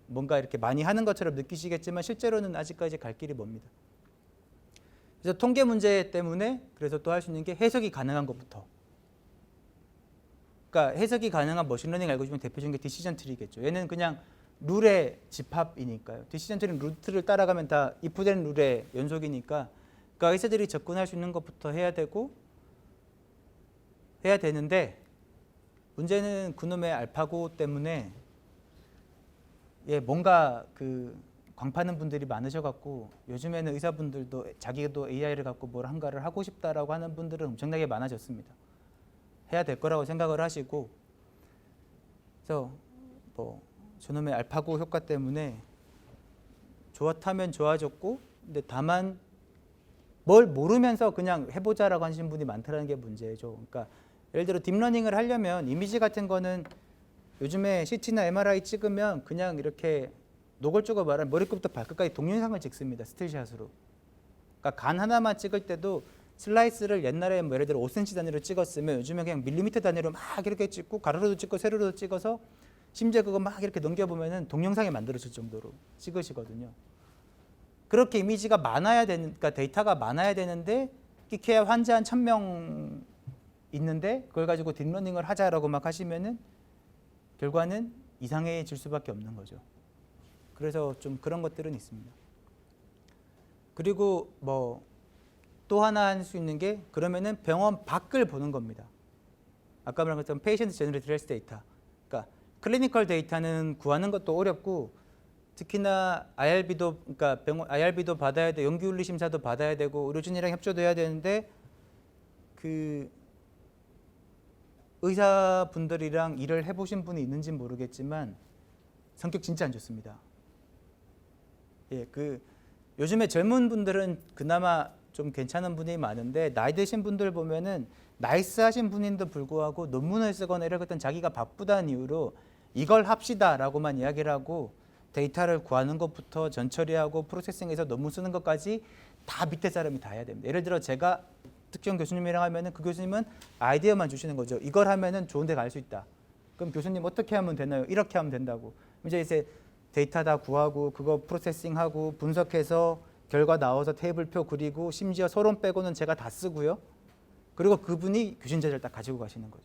뭔가 이렇게 많이 하는 것처럼 느끼시겠지만 실제로는 아직까지 갈 길이 멉니다. 그래서 통계 문제 때문에 그래서 또 할 수 있는 게 해석이 가능한 것부터. 그러니까 해석이 가능한 머신러닝 알고리즘 대표적인 게 디시전 트리겠죠. 얘는 그냥 룰의 집합이니까요. 디시전 트리는 루트를 따라가면 다 if된 룰의 연속이니까 그러니까 회사들이 접근할 수 있는 것부터 해야 되는데 문제는 그놈의 알파고 때문에 뭔가 그 광파는 분들이 많으셔갖고 요즘에는 의사분들도 자기도 AI를 갖고 뭘 한가를 하고 싶다라고 하는 분들은 엄청나게 많아졌습니다. 해야 될 거라고 생각을 하시고 그래서 뭐 저놈의 알파고 효과 때문에 좋다면 좋아졌고 근데 다만 뭘 모르면서 그냥 해보자라고 하시는 분이 많다는 게 문제죠. 그러니까 예를 들어 딥러닝을 하려면 이미지 같은 거는 요즘에 CT나 MRI 찍으면 그냥 이렇게 노골적으로 말하면 머리끝부터 발끝까지 동영상을 찍습니다. 스틸샷으로. 그러니까 간 하나만 찍을 때도 슬라이스를 옛날에 뭐 예를 들어 5cm 단위로 찍었으면 요즘에 그냥 밀리미터 단위로 막 이렇게 찍고 가로로도 찍고 세로로도 찍어서 심지어 그거 막 이렇게 넘겨보면은 동영상이 만들어질 정도로 찍으시거든요. 그렇게 이미지가 많아야 되는, 그러니까 데이터가 많아야 되는데 끼케야 환자 한 1000명 있는데 그걸 가지고 딥러닝을 하자라고 막 하시면은 결과는 이상해질 수밖에 없는 거죠. 그래서 좀 그런 것들은 있습니다. 그리고 뭐 또 하나 할 수 있는 게 그러면은 병원 밖을 보는 겁니다. 아까 말한 것처럼 페이션트 제너레이티드 헬스 데이터. 그러니까 클리니컬 데이터는 구하는 것도 어렵고 특히나 IRB도 그러니까 IRB도 받아야 돼, 연기윤리 심사도 받아야 되고 의료진이랑 협조도 해야 되는데 그 의사분들이랑 일을 해보신 분이 있는지는 모르겠지만 성격 진짜 안 좋습니다. 그 요즘에 젊은 분들은 그나마 좀 괜찮은 분이 많은데 나이 드신 분들 보면은 나이스하신 분인데도 불구하고 논문을 쓰거나 이럴 때 자기가 바쁘다는 이유로 이걸 합시다라고만 이야기를 하고 데이터를 구하는 것부터 전처리하고 프로세싱해서 논문 쓰는 것까지 다 밑에 사람이 다 해야 됩니다. 예를 들어 제가 특정 교수님이랑 하면은 그 교수님은 아이디어만 주시는 거죠. 이걸 하면은 좋은 데 갈 수 있다. 그럼 교수님 어떻게 하면 되나요? 이렇게 하면 된다고. 이제 데이터 다 구하고 그거 프로세싱하고 분석해서 결과 나와서 테이블표 그리고 심지어 서론 빼고는 제가 다 쓰고요. 그리고 그분이 교신 자료를 딱 가지고 가시는 거죠.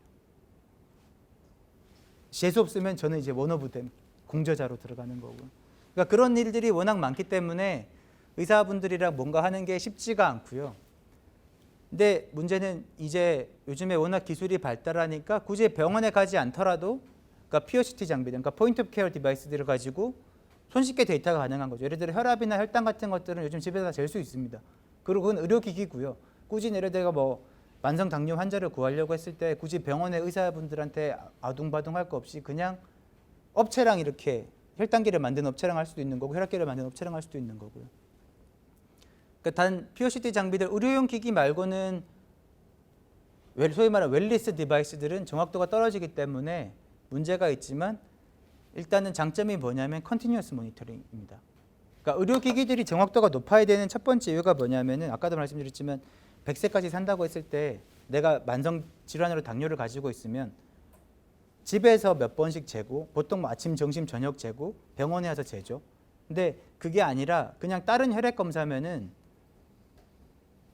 재수 없으면 저는 이제 원오브댐 공저자로 들어가는 거고. 그러니까 그런 일들이 워낙 많기 때문에 의사분들이랑 뭔가 하는 게 쉽지가 않고요. 근데 문제는 이제 요즘에 워낙 기술이 발달하니까 굳이 병원에 가지 않더라도 그러니까 POCT 장비들, 그러니까 포인트 오브 케어 디바이스들을 가지고 손쉽게 데이터가 가능한 거죠. 예를 들어 혈압이나 혈당 같은 것들은 요즘 집에서 다 잴 수 있습니다. 그리고 그건 의료기기고요. 굳이 예를 들어 뭐 만성 당뇨 환자를 구하려고 했을 때 굳이 병원의 의사분들한테 아둥바둥 할 거 없이 그냥 업체랑 이렇게 혈당계를 만드는 업체랑 할 수도 있는 거고 혈압계를 만드는 업체랑 할 수도 있는 거고요. 그러니까 단 POCT 장비들 의료용 기기 말고는 소위 말하는 웰리스 디바이스들은 정확도가 떨어지기 때문에 문제가 있지만 일단은 장점이 뭐냐면 컨티뉴어스 모니터링입니다. 그러니까 의료기기들이 정확도가 높아야 되는 첫 번째 이유가 뭐냐면은 아까도 말씀드렸지만 100세까지 산다고 했을 때 내가 만성 질환으로 당뇨를 가지고 있으면 집에서 몇 번씩 재고 보통 뭐 아침, 점심, 저녁 재고 병원에 와서 재죠. 근데 그게 아니라 그냥 다른 혈액 검사면은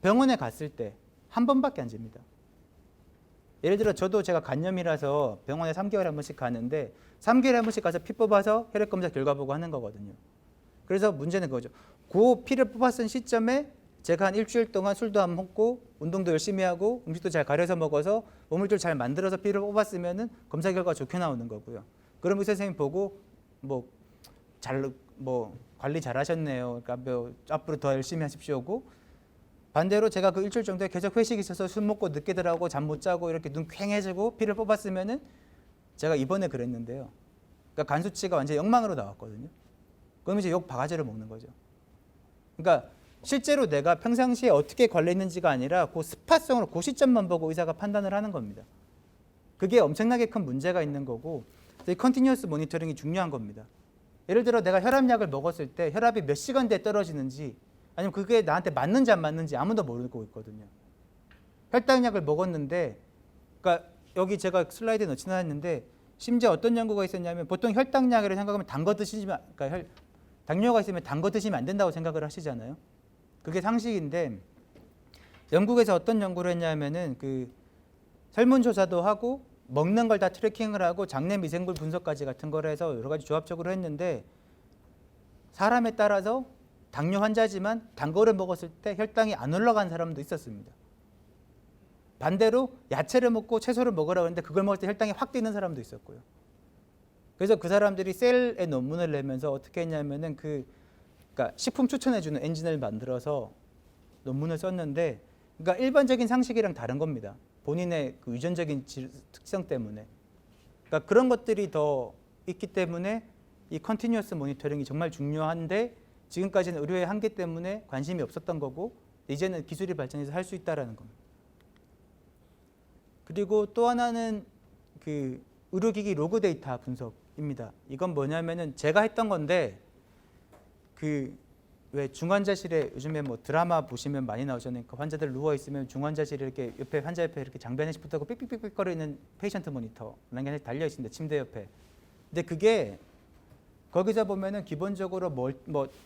병원에 갔을 때 한 번밖에 안 잽니다. 예를 들어 저도 제가 간염이라서 병원에 3개월에 한 번씩 가는데 3개월에 한 번씩 가서 피 뽑아서 혈액 검사 결과 보고 하는 거거든요. 그래서 문제는 그거죠. 그 피를 뽑았던 시점에 제가 한 일주일 동안 술도 안 먹고 운동도 열심히 하고 음식도 잘 가려서 먹어서 몸을 좀 잘 만들어서 피를 뽑았으면은 검사 결과가 좋게 나오는 거고요. 그럼 의사 선생님 보고 뭐 관리 잘하셨네요. 그러니까 뭐 앞으로 더 열심히 하십시오고 반대로 제가 그 일주일 정도에 계속 회식이 있어서 술 먹고 늦게 들어가고 잠 못 자고 이렇게 눈 퀭해지고 피를 뽑았으면은 제가 이번에 그랬는데요. 그러니까 간 수치가 완전 엉망으로 나왔거든요. 그럼 이제 욕 바가지를 먹는 거죠. 그러니까 실제로 내가 평상시에 어떻게 관리했는지가 아니라 그 스팟성으로 그 시점만 보고 의사가 판단을 하는 겁니다. 그게 엄청나게 큰 문제가 있는 거고 이 컨티뉴어스 모니터링이 중요한 겁니다. 예를 들어 내가 혈압약을 먹었을 때 혈압이 몇 시간대에 떨어지는지 아니면 그게 나한테 맞는지 안 맞는지 아무도 모르고 있거든요. 혈당약을 먹었는데 그러니까 여기 제가 슬라이드에 넣지는 않았는데 심지어 어떤 연구가 있었냐면 보통 혈당약을 생각하면 단 거 드시면 그러니까 당뇨가 있으면 단 거 드시면 안 된다고 생각을 하시잖아요. 그게 상식인데 영국에서 어떤 연구를 했냐면은 그 설문조사도 하고 먹는 걸 다 트래킹을 하고 장내 미생물 분석까지 같은 걸 해서 여러 가지 조합적으로 했는데 사람에 따라서 당뇨 환자지만 단 거를 먹었을 때 혈당이 안 올라간 사람도 있었습니다. 반대로 야채를 먹고 채소를 먹으라고 했는데 그걸 먹을 때 혈당이 확 뛰는 사람도 있었고요. 그래서 그 사람들이 셀에 논문을 내면서 어떻게 했냐면은 그러니까 식품 추천해주는 엔진을 만들어서 논문을 썼는데, 그러니까 일반적인 상식이랑 다른 겁니다. 본인의 그 유전적인 특성 때문에. 그러니까 그런 것들이 더 있기 때문에 이 컨티뉴어스 모니터링이 정말 중요한데 지금까지는 의료의 한계 때문에 관심이 없었던 거고 이제는 기술이 발전해서 할 수 있다라는 겁니다. 그리고 또 하나는 그 의료기기 로그 데이터 분석입니다. 이건 뭐냐면은 제가 했던 건데 그 왜 중환자실에 요즘에 뭐 드라마 보시면 많이 나오잖아요. 그 환자들 누워 있으면 중환자실에 이렇게 옆에 환자 옆에 이렇게 장비 하나씩 붙고 삑삑삑 거리는 페이션트 모니터라는 게 달려 있습니다. 침대 옆에. 근데 그게 거기서 보면은 기본적으로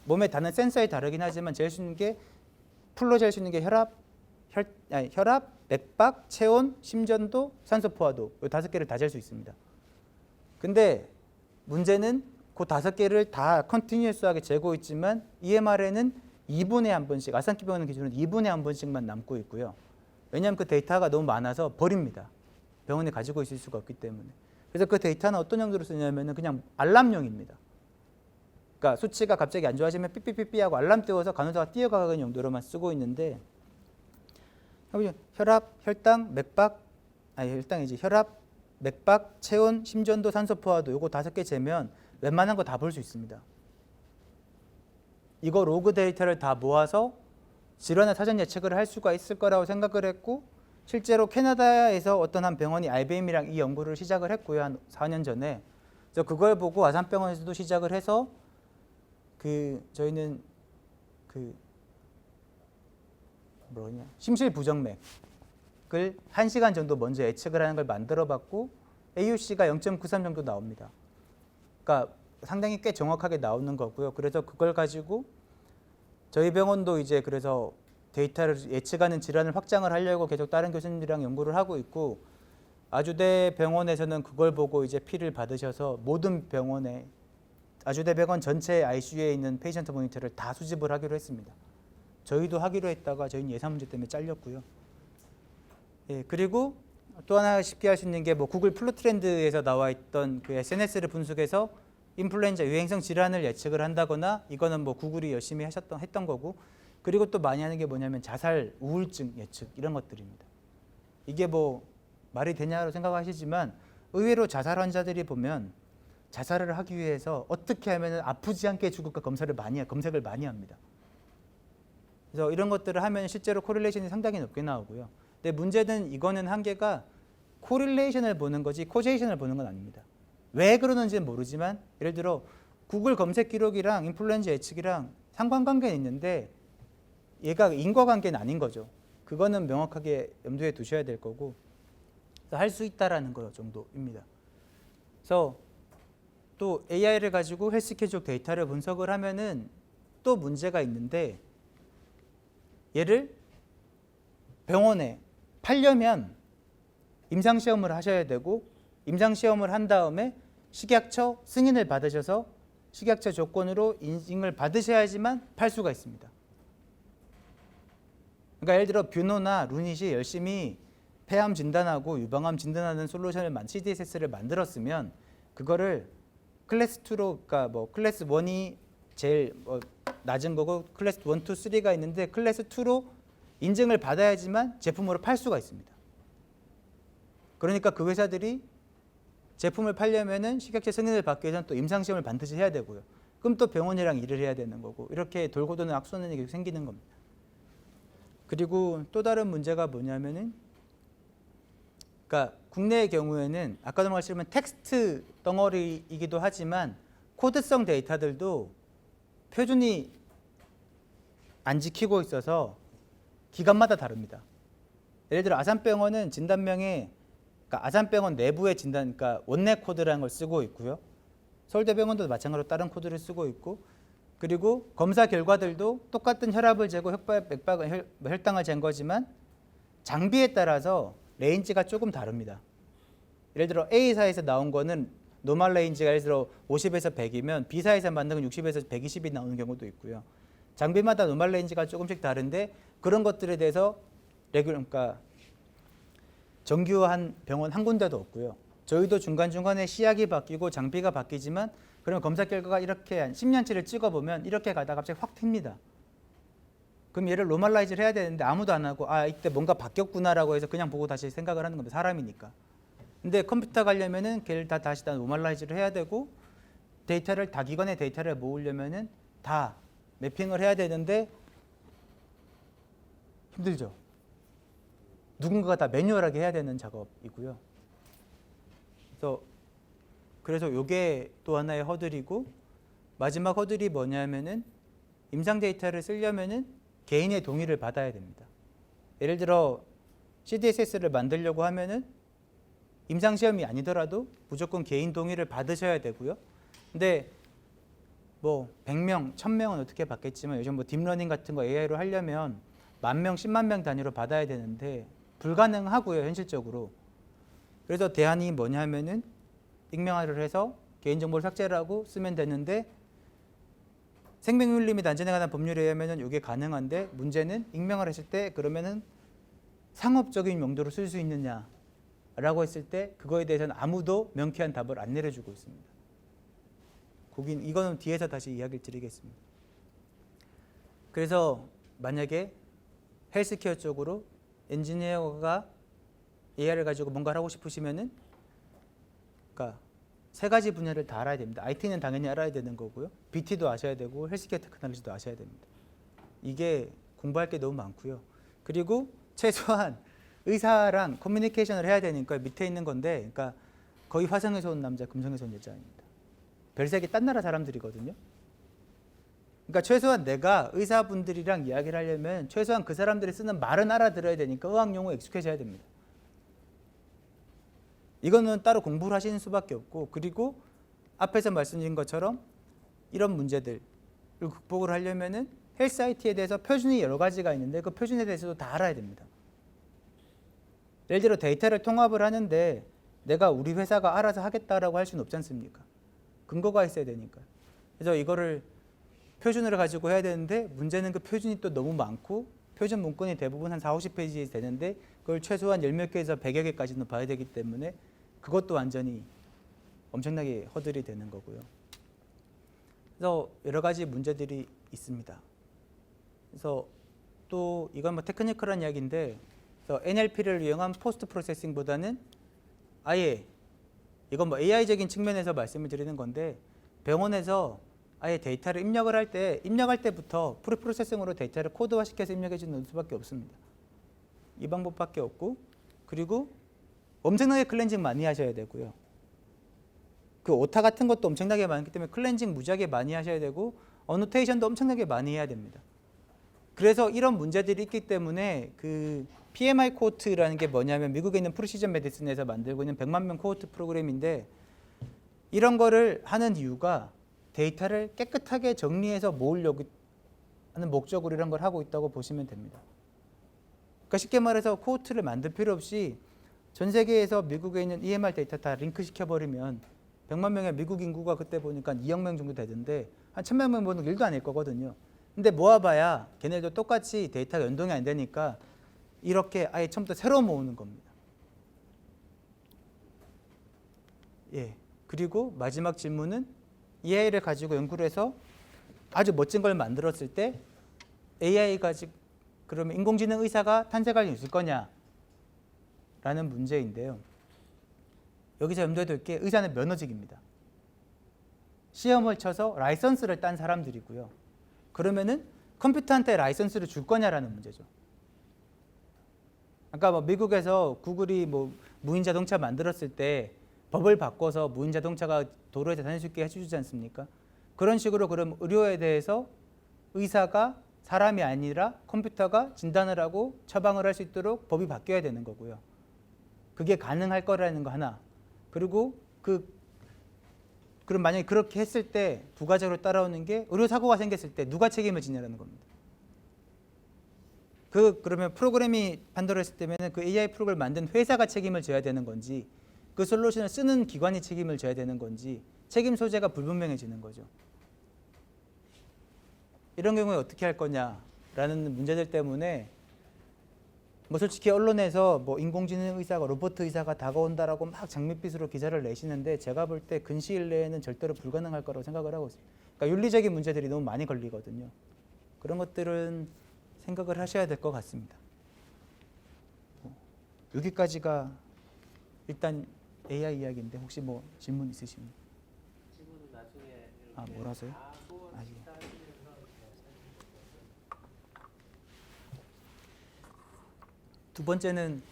몸에 닿는 센서에 다르긴 하지만 잴 수 있는 게 풀로 잴 수 있는 게 혈압, 맥박, 체온, 심전도, 산소 포화도 이 5개를 다 잴 수 있습니다. 근데 문제는 그 5개를 다 컨티뉴어스하게 재고 있지만 EMR에는 2분에 한 번씩, 아산키병원 기준으로 2분에 한 번씩만 남고 있고요. 왜냐하면 그 데이터가 너무 많아서 버립니다. 병원에 가지고 있을 수가 없기 때문에. 그래서 그 데이터는 어떤 용도로 쓰냐면은 그냥 알람용입니다. 그러니까 수치가 갑자기 안 좋아지면 삐삐삐삐 하고 알람 띄워서 간호사가 뛰어가는 용도로만 쓰고 있는데 혈압, 혈당, 맥박, 혈압, 맥박, 체온, 심전도, 산소 포화도 요거 5개 재면 웬만한 거 다 볼 수 있습니다. 이거 로그 데이터를 다 모아서 질환의 사전 예측을 할 수가 있을 거라고 생각을 했고 실제로 캐나다에서 어떤 한 병원이 IBM이랑 이 연구를 시작을 했고요. 한 4년 전에. 그래서 그걸 보고 아산병원에서도 시작을 해서 저희는 심실 부정맥을 1시간 정도 먼저 예측을 하는 걸 만들어 봤고 AUC가 0.93 정도 나옵니다. 그러니까 상당히 꽤 정확하게 나오는 거고요. 그래서 그걸 가지고 저희 병원도 이제 그래서 데이터를 예측하는 질환을 확장을 하려고 계속 다른 교수님들이랑 연구를 하고 있고 아주대 병원에서는 그걸 보고 이제 피를 받으셔서 모든 병원에 아주대 병원 전체 ICU에 있는 페이션트 모니터를 다 수집을 하기로 했습니다. 저희도 하기로 했다가 저희는 예산 문제 때문에 잘렸고요. 예, 그리고 또 하나 쉽게 할 수 있는 게 뭐 구글 플루 트렌드에서 나와 있던 그 SNS를 분석해서 인플루엔자 유행성 질환을 예측을 한다거나 이거는 뭐 구글이 열심히 했던 거고 그리고 또 많이 하는 게 뭐냐면 자살 우울증 예측 이런 것들입니다. 이게 뭐 말이 되냐고 생각하시지만 의외로 자살 환자들이 보면 자살을 하기 위해서 어떻게 하면 아프지 않게 죽을까 검색을 많이 합니다. 그래서 이런 것들을 하면 실제로 코릴레이션이 상당히 높게 나오고요. 근데 문제는 이거는 한계가 코릴레이션을 보는 거지 코제이션을 보는 건 아닙니다. 왜 그러는지는 모르지만 예를 들어 구글 검색 기록이랑 인플루엔자 예측이랑 상관관계는 있는데 얘가 인과관계는 아닌 거죠. 그거는 명확하게 염두에 두셔야 될 거고 할 수 있다라는 거 정도입니다. 그래서 또 AI를 가지고 헬스케어 쪽 데이터를 분석을 하면은 또 문제가 있는데 얘를 병원에 팔려면 임상시험을 하셔야 되고 임상시험을 한 다음에 식약처 승인을 받으셔서 식약처 조건으로 인증을 받으셔야지만 팔 수가 있습니다. 그러니까 예를 들어 뷰노나 루닛이 열심히 폐암 진단하고 유방암 진단하는 솔루션을 CDSS를 만들었으면 그거를 클래스 2로 그러니까 뭐 클래스 1이 제일 낮은 거고 클래스 1, 2, 3가 있는데 클래스 2로 인증을 받아야지만 제품으로 팔 수가 있습니다. 그러니까 그 회사들이 제품을 팔려면은 식약처 승인을 받기 위해서는 또 임상시험을 반드시 해야 되고요. 그럼 또 병원이랑 일을 해야 되는 거고 이렇게 돌고 도는 악순환이 계속 생기는 겁니다. 그리고 또 다른 문제가 뭐냐면은 그러니까 국내의 경우에는 아까도 말씀드린 텍스트 덩어리이기도 하지만 코드성 데이터들도 표준이 안 지키고 있어서 기관마다 다릅니다. 예를 들어 아산병원은 진단명에 그러니까 아산병원 내부의 진단, 그러니까 원내 코드라는 걸 쓰고 있고요. 서울대병원도 마찬가지로 다른 코드를 쓰고 있고, 그리고 검사 결과들도 똑같은 혈압을 재고 혈당을 잰 거지만 장비에 따라서 레인지가 조금 다릅니다. 예를 들어 A사에서 나온 거는 노멀 레인지가 예를 들어 50에서 100이면 B사에서 만든 건 60에서 120이 나오는 경우도 있고요. 장비마다 노멀 레인지가 조금씩 다른데 그런 것들에 대해서 그러니까 정규한 병원 한 군데도 없고요. 저희도 중간중간에 시약이 바뀌고 장비가 바뀌지만 그러면 검사 결과가 이렇게 한 10년치를 찍어보면 이렇게 가다가 갑자기 확 튑니다. 그럼 얘를 노멀라이즈를 해야 되는데 아무도 안 하고 아 이때 뭔가 바뀌었구나라고 해서 그냥 보고 다시 생각을 하는 겁니다. 사람이니까. 근데 컴퓨터 가려면은 걔를 다시 노멀라이즈를 해야 되고 데이터를 다 기관의 데이터를 모으려면은 다 매핑을 해야 되는데 힘들죠. 누군가가 다 매뉴얼하게 해야 되는 작업이고요. 그래서 요게 또 하나의 허들이고 마지막 허들이 뭐냐면은 임상 데이터를 쓰려면은 개인의 동의를 받아야 됩니다. 예를 들어 CDSS를 만들려고 하면은 임상 시험이 아니더라도 무조건 개인 동의를 받으셔야 되고요. 근데 뭐 100명, 1000명은 어떻게 받겠지만 요즘 뭐 딥러닝 같은 거 AI로 하려면 10,000명, 10만 명 단위로 받아야 되는데 불가능하고요, 현실적으로. 그래서 대안이 뭐냐면은 익명화를 해서 개인정보를 삭제를 하고 쓰면 되는데 생명윤리 및 안전에 관한 법률에 의하면은 이게 가능한데 문제는 익명화를 했을 때 그러면은 상업적인 용도로 쓸 수 있느냐라고 했을 때 그거에 대해서는 아무도 명쾌한 답을 안 내려주고 있습니다. 이거는 뒤에서 다시 이야기를 드리겠습니다. 그래서 만약에 헬스케어 쪽으로 엔지니어가 AI를 가지고 뭔가를 하고 싶으시면은 그러니까 세 가지 분야를 다 알아야 됩니다. IT는 당연히 알아야 되는 거고요. BT도 아셔야 되고 헬스케어 테크놀로지도 아셔야 됩니다. 이게 공부할 게 너무 많고요. 그리고 최소한 의사랑 커뮤니케이션을 해야 되니까 밑에 있는 건데 그러니까 거의 화성에서 온 남자, 금성에서 온 여자입니다. 별세계 딴 나라 사람들이거든요. 그러니까 최소한 내가 의사분들이랑 이야기를 하려면 최소한 그 사람들이 쓰는 말은 알아들어야 되니까 의학용어 익숙해져야 됩니다. 이거는 따로 공부를 하시는 수밖에 없고 그리고 앞에서 말씀드린 것처럼 이런 문제들을 극복을 하려면은 헬스 IT에 대해서 표준이 여러 가지가 있는데 그 표준에 대해서도 다 알아야 됩니다. 예를 들어 데이터를 통합을 하는데 내가 우리 회사가 알아서 하겠다라고 할 수는 없지 않습니까? 근거가 있어야 되니까. 그래서 이거를 표준을 가지고 해야 되는데 문제는 그 표준이 또 너무 많고 표준 문건이 대부분 한 40, 50페이지 되는데 그걸 최소한 10몇 개에서 100여 개까지는 봐야 되기 때문에 그것도 완전히 엄청나게 허들이 되는 거고요. 그래서 여러 가지 문제들이 있습니다. 그래서 또 이건 뭐 테크니컬한 이야기인데, 그래서 NLP를 이용한 포스트 프로세싱보다는 아예 이건 뭐 AI적인 측면에서 말씀을 드리는 건데, 병원에서 아예 데이터를 입력할 때부터 프리프로세싱으로 데이터를 코드화시켜서 입력해 주는 수밖에 없습니다. 이 방법밖에 없고, 그리고 엄청나게 클렌징 많이 하셔야 되고요. 그 오타 같은 것도 엄청나게 많기 때문에 클렌징 무지하게 많이 하셔야 되고, 어노테이션도 엄청나게 많이 해야 됩니다. 그래서 이런 문제들이 있기 때문에 그 PMI 코호트라는 게 뭐냐면 미국에 있는 프리시전 메디슨에서 만들고 있는 100만 명 코호트 프로그램인데, 이런 거를 하는 이유가 데이터를 깨끗하게 정리해서 모으려고 하는 목적으로 이런 걸 하고 있다고 보시면 됩니다. 그러니까 쉽게 말해서 코호트를 만들 필요 없이 전 세계에서 미국에 있는 EMR 데이터 다 링크 시켜버리면 100만 명의 미국 인구가 그때 보니까 2억 명 정도 되던데 한 1000만 명 보는 거 1도 아닐 거거든요. 근데 모아봐야 걔네도 똑같이 데이터가 연동이 안 되니까 이렇게 아예 처음부터 새로 모으는 겁니다. 예. 그리고 마지막 질문은 AI를 가지고 연구를 해서 아주 멋진 걸 만들었을 때 AI가 그러면 인공지능 의사가 탄생할 수 있을 거냐? 라는 문제인데요. 여기서 염두에 둘 게 의사는 면허직입니다. 시험을 쳐서 라이선스를 딴 사람들이고요. 그러면은 컴퓨터한테 라이선스를 줄 거냐라는 문제죠. 아까 뭐 미국에서 구글이 뭐 무인 자동차 만들었을 때 법을 바꿔서 무인 자동차가 도로에서 다닐 수 있게 해주지 않습니까? 그런 식으로 그럼 의료에 대해서 의사가 사람이 아니라 컴퓨터가 진단을 하고 처방을 할 수 있도록 법이 바뀌어야 되는 거고요. 그게 가능할 거라는 거 하나. 그리고 그럼 만약에 그렇게 했을 때 부가적으로 따라오는 게 의료 사고가 생겼을 때 누가 책임을 지냐라는 겁니다. 그러면 프로그램이 판도했을 때면은 그 AI 프로그램을 만든 회사가 책임을 져야 되는 건지, 그 솔루션을 쓰는 기관이 책임을 져야 되는 건지 책임 소재가 불분명해지는 거죠. 이런 경우에 어떻게 할 거냐라는 문제들 때문에 뭐 솔직히 언론에서 뭐 인공지능 의사가 로봇 의사가 다가온다라고 막 장밋빛으로 기사를 내시는데 제가 볼 때 근시일 내에는 절대로 불가능할 거라고 생각을 하고 있습니다. 그러니까 윤리적인 문제들이 너무 많이 걸리거든요. 그런 것들은 생각을 하셔야 될 것 같습니다. 여기까지가 일단 AI 이야기인데 혹시 뭐 질문 있으십니까? 질문은 나중에 이렇게 뭐라서요? 다 소원 예. 식사하시면서 두 번째는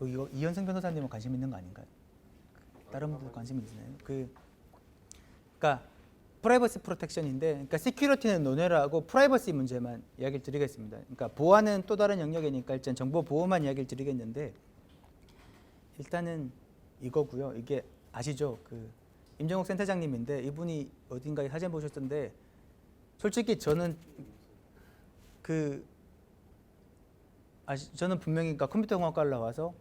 이거 이현승 변호사님은 관심 있는 거 아닌가요? 다른 분들 관심 있나요? 그러니까 프라이버시 프로텍션인데, 그러니까 시큐리티는 논외라고 프라이버시 문제만 이야기를 드리겠습니다. 그러니까 보안은 또 다른 영역이니까 일단 정보 보호만 이야기를 드리겠는데, 일단은 이거고요. 이게 아시죠? 임정욱 센터장님인데 이분이 어딘가에 사진 보셨던데, 솔직히 저는 저는 분명히 그러니까 컴퓨터공학과를 나와서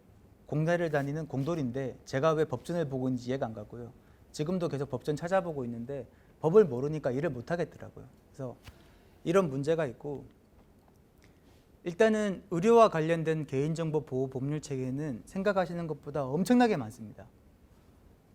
공대를 다니는 공돌인데 제가 왜 법전을 보고 있는지 이해가 안 가고요. 지금도 계속 법전 찾아보고 있는데 법을 모르니까 일을 못 하겠더라고요. 그래서 이런 문제가 있고, 일단은 의료와 관련된 개인정보 보호 법률 체계는 생각하시는 것보다 엄청나게 많습니다.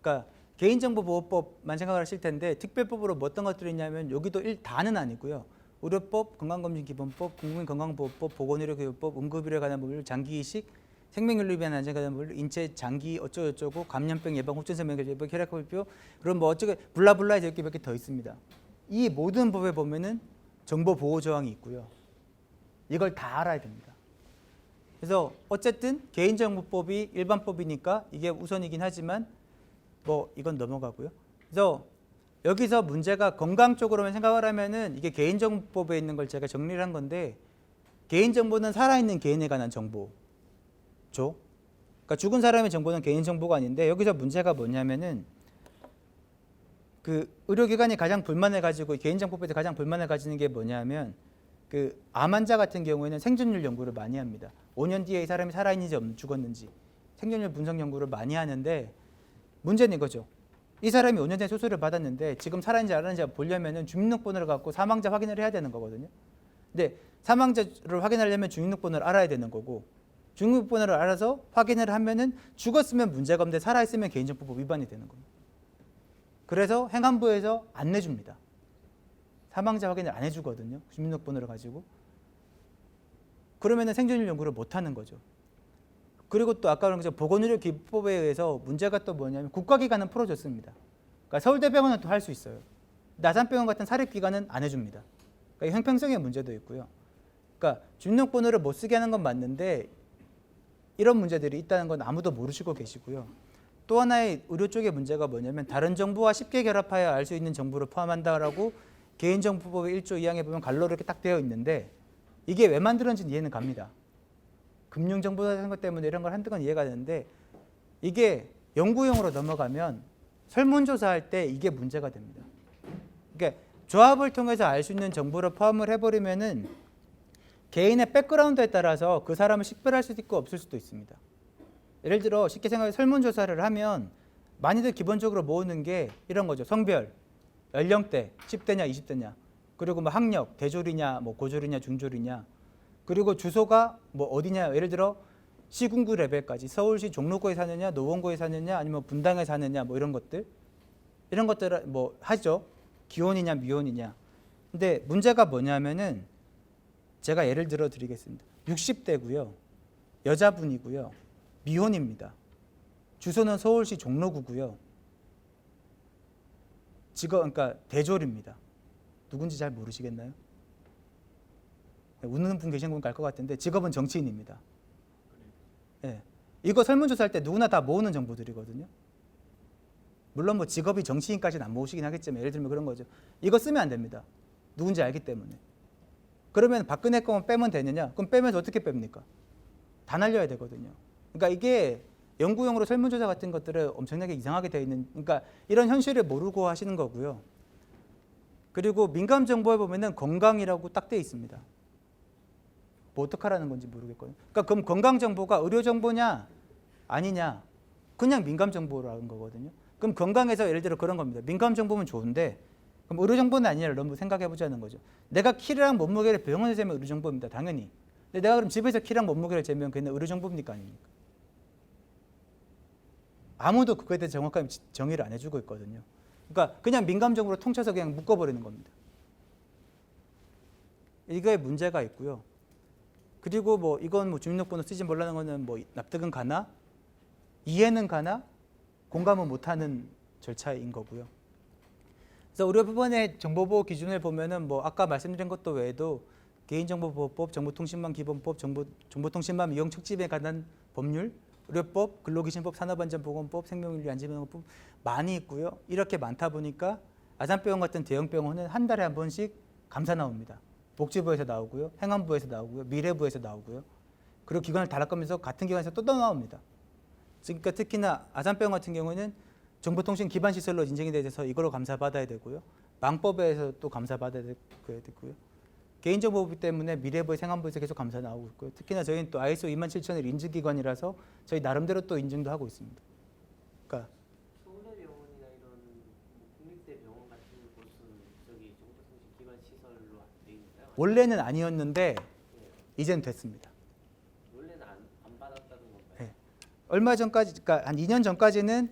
그러니까 개인정보보호법만 생각을 하실 텐데 특별법으로 뭐 어떤 것들이 있냐면 여기도 다는 아니고요. 의료법, 건강검진기본법, 국민건강보호법, 보건의료교육법, 응급의료에 관한 법률, 장기이식, 생명윤리에 관한 안전에 관한 법률, 인체 장기 어쩌고저쩌고, 감염병 예방, 호전성명결제법, 혈액흡입표, 그럼 뭐 어쩌고 블라블라 해서 이렇게 몇 개 더 있습니다. 이 모든 법에 보면은 정보 보호 조항이 있고요. 이걸 다 알아야 됩니다. 그래서 어쨌든 개인정보법이 일반법이니까 이게 우선이긴 하지만 뭐 이건 넘어가고요. 그래서 여기서 문제가 건강 쪽으로만 생각을 하면은 이게 개인정보법에 있는 걸 제가 정리를 한 건데, 개인정보는 살아있는 개인에 관한 정보죠. 그러니까 죽은 사람의 정보는 개인정보가 아닌데, 여기서 문제가 뭐냐면은 의료기관이 가장 불만을 가지고 개인정보법에서 가장 불만을 가지는 게 뭐냐면 암 환자 같은 경우에는 생존율 연구를 많이 합니다. 5년 뒤에 이 사람이 살아있는지 죽었는지 생존율 분석 연구를 많이 하는데, 문제는 이거죠. 이 사람이 5년 전에 수술을 받았는데 지금 살아있는지 안 살아있는지 보려면 주민등록번호를 갖고 사망자 확인을 해야 되는 거거든요. 근데 사망자를 확인하려면 주민등록번호를 알아야 되는 거고, 주민번호를 알아서 확인을 하면은 죽었으면 문제가 없는데 살아있으면 개인정보법 위반이 되는 겁니다. 그래서 행안부에서 안 내줍니다. 사망자 확인을 안 해주거든요. 주민등록번호를 가지고. 그러면은 생존율 연구를 못 하는 거죠. 그리고 또 아까 그런 것처럼 보건의료기법에 의해서 문제가 또 뭐냐면 국가기관은 풀어줬습니다. 그러니까 서울대병원은 또 할 수 있어요. 나산병원 같은 사립기관은 안 해줍니다. 그러니까 형평성의 문제도 있고요. 그러니까 주민등록번호를 못 쓰게 하는 건 맞는데 이런 문제들이 있다는 건 아무도 모르시고 계시고요. 또 하나의 의료 쪽의 문제가 뭐냐면 다른 정보와 쉽게 결합하여 알 수 있는 정보를 포함한다라고 개인정보법의 1조 2항에 보면 갈로 이렇게 딱 되어 있는데 이게 왜 만들었는지 이해는 갑니다. 금융정보 같은 것 때문에 이런 걸 한두 건 이해가 되는데 이게 연구용으로 넘어가면 설문조사할 때 이게 문제가 됩니다. 그러니까 조합을 통해서 알 수 있는 정보를 포함을 해버리면은 개인의 백그라운드에 따라서 그 사람을 식별할 수도 있고 없을 수도 있습니다. 예를 들어 쉽게 생각해 설문조사를 하면 많이들 기본적으로 모으는 게 이런 거죠. 성별, 연령대, 10대냐 20대냐, 그리고 뭐 학력, 대졸이냐 뭐 고졸이냐 중졸이냐, 그리고 주소가 뭐 어디냐, 예를 들어 시군구 레벨까지 서울시 종로구에 사느냐 노원구에 사느냐 아니면 분당에 사느냐 뭐 이런 것들 뭐 하죠. 기혼이냐 미혼이냐. 근데 문제가 뭐냐면은 제가 예를 들어 드리겠습니다. 60대고요. 여자분이고요. 미혼입니다. 주소는 서울시 종로구고요. 직업 그러니까 대졸입니다. 누군지 잘 모르시겠나요? 웃는 분 계신 분 알 것 같은데 직업은 정치인입니다. 네. 이거 설문조사할 때 누구나 다 모으는 정보들이거든요. 물론 뭐 직업이 정치인까지는 안 모으시긴 하겠지만 예를 들면 그런 거죠. 이거 쓰면 안 됩니다. 누군지 알기 때문에. 그러면 박근혜 거만 빼면 되느냐? 그럼 빼면서 어떻게 뺍니까? 다 날려야 되거든요. 그러니까 이게 연구용으로 설문조사 같은 것들을 엄청나게 이상하게 되어 있는, 그러니까 이런 현실을 모르고 하시는 거고요. 그리고 민감 정보에 보면은 건강이라고 딱 되어 있습니다. 뭐 어떡하라는 건지 모르겠거든요. 그러니까 그럼 건강 정보가 의료 정보냐 아니냐? 그냥 민감 정보라는 거거든요. 그럼 건강에서 예를 들어 그런 겁니다. 민감 정보면 좋은데 그럼 의료 정보는 아니냐를 한번 생각해 보자는 거죠. 내가 키랑 몸무게를 병원에서 재면 의료 정보입니다. 당연히. 근데 내가 그럼 집에서 키랑 몸무게를 재면 그게 의료 정보입니까 아닙니까? 아무도 그거에 대해서 정확하게 정의를 안 해주고 있거든요. 그러니까 그냥 민감 정보로 통째서 그냥 묶어버리는 겁니다. 이거에 문제가 있고요. 그리고 뭐 이건 뭐 주민등록번호 쓰지 말라는 거는 뭐 납득은 가나 이해는 가나 공감은 못하는 절차인 거고요. 그래서 의료법원의 정보보호 기준을 보면은 뭐 아까 말씀드린 것도 외에도 개인정보보호법, 정보통신망 기본법, 정보통신망 이용 척집에 관한 법률, 의료법, 근로기준법, 산업안전보건법, 생명윤리안전보건법 많이 있고요. 이렇게 많다 보니까 아산병원 같은 대형병원은 한 달에 한 번씩 감사 나옵니다. 복지부에서 나오고요, 행안부에서 나오고요, 미래부에서 나오고요. 그리고 기관을 달아가면서 같은 기관에서 또 나옵니다. 그러니까 특히나 아산병원 같은 경우는 정보통신 기반시설로 인증이 돼서 이걸로 감사받아야 되고요. 망법에서 또 감사받아야 되고요. 개인정보법 때문에 미래부에서 행안부에서 계속 감사 나오고 있고요. 특히나 저희는 또 ISO 27001 인증기관이라서 저희 나름대로 또 인증도 하고 있습니다. 그러니까 서울대병원이나 이런 국립대병원 같은 곳은 저기 정보통신 기반 시설로 돼 있나요? 원래는 아니었는데 이제는 됐습니다. 원래는 안 받았다는 건가요? 네. 얼마 전까지, 그러니까 한 2년 전까지는,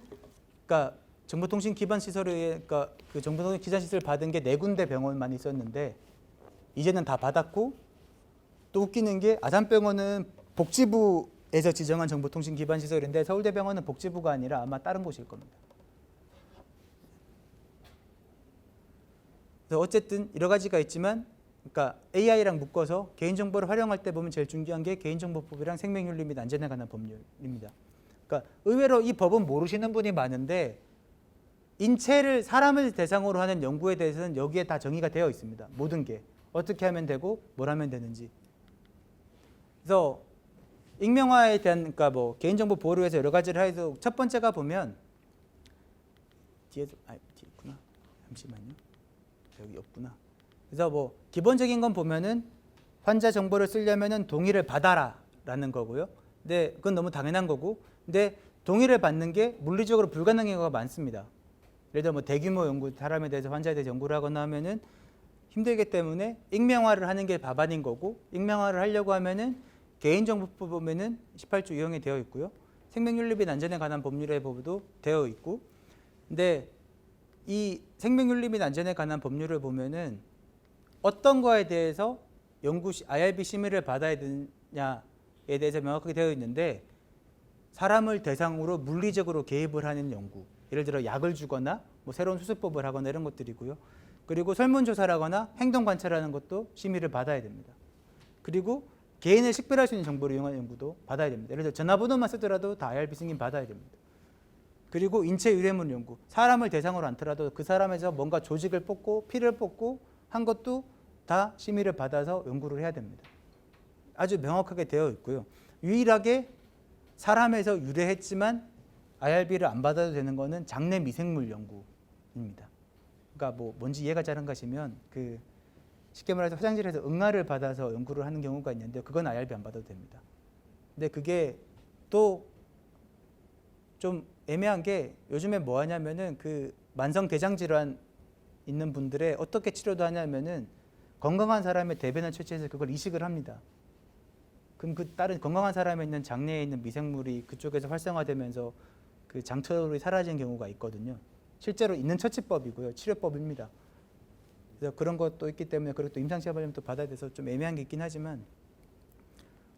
그러니까 정보통신 기반 시설에, 그러니까 그 정보통신 기반 시설 받은 게 4군데 병원만 있었는데 이제는 다 받았고, 또 웃기는 게 아산병원은 복지부에서 지정한 정보통신 기반 시설인데 서울대병원은 복지부가 아니라 아마 다른 곳일 겁니다. 그래서 어쨌든 여러 가지가 있지만, 그러니까 AI랑 묶어서 개인정보를 활용할 때 보면 제일 중요한 게 개인정보법이랑 생명윤리 및 안전에 관한 법률입니다. 그러니까 의외로 이 법은 모르시는 분이 많은데 인체를 사람을 대상으로 하는 연구에 대해서는 여기에 다 정의가 되어 있습니다. 모든 게 어떻게 하면 되고 뭘 하면 되는지. 그래서 익명화에 대한, 그러니까 뭐 개인정보 보호를 위해서 여러 가지를 해서 첫 번째가 보면 뒤에 있구나. 잠시만요. 여기 없구나. 그래서 뭐 기본적인 건 보면은 환자 정보를 쓰려면은 동의를 받아라라는 거고요. 근데 그건 너무 당연한 거고. 근데 동의를 받는 게 물리적으로 불가능한 경우가 많습니다. 예를 들어 뭐 대규모 연구, 사람에 대해서 환자에 대해서 연구를 하거나 하면은 힘들기 때문에 익명화를 하는 게 답안인 거고, 익명화를 하려고 하면은 개인정보법 보면은 18조 2항에 되어 있고요. 생명윤리 및 안전에 관한 법률에 보도 되어 있고, 근데 이 생명윤리 및 안전에 관한 법률을 보면은 어떤 거에 대해서 IRB 심의를 받아야 되냐에 대해서 명확하게 되어 있는데, 사람을 대상으로 물리적으로 개입을 하는 연구, 예를 들어 약을 주거나 뭐 새로운 수술법을 하거나 이런 것들이고요. 그리고 설문조사를 하거나 행동 관찰하는 것도 심의를 받아야 됩니다. 그리고 개인을 식별할 수 있는 정보를 이용한 연구도 받아야 됩니다. 예를 들어 전화번호만 쓰더라도 다 IRB 승인 받아야 됩니다. 그리고 인체 유래물 연구, 사람을 대상으로 않더라도 그 사람에서 뭔가 조직을 뽑고 피를 뽑고 한 것도 다 심의를 받아서 연구를 해야 됩니다. 아주 명확하게 되어 있고요. 유일하게 사람에서 유래했지만 IRB를 안 받아도 되는 거는 장내 미생물 연구입니다. 그러니까 뭐 뭔지 이해가 잘 안 가시면 그 쉽게 말해서 화장실에서 응아를 받아서 연구를 하는 경우가 있는데 그건 IRB 안 받아도 됩니다. 근데 그게 또 좀 애매한 게 요즘에 뭐 하냐면은 그 만성 대장 질환 있는 분들의 어떻게 치료도 하냐면은 건강한 사람의 대변을 채취해서 그걸 이식을 합니다. 그럼 그 다른 건강한 사람에 있는 장내에 있는 미생물이 그쪽에서 활성화되면서 그 장처리 사라지는 경우가 있거든요. 실제로 있는 처치법이고요. 치료법입니다. 그래서 그런 것도 있기 때문에 그리고 또 임상시험 하려면 또 받아야 돼서 좀 애매한 게 있긴 하지만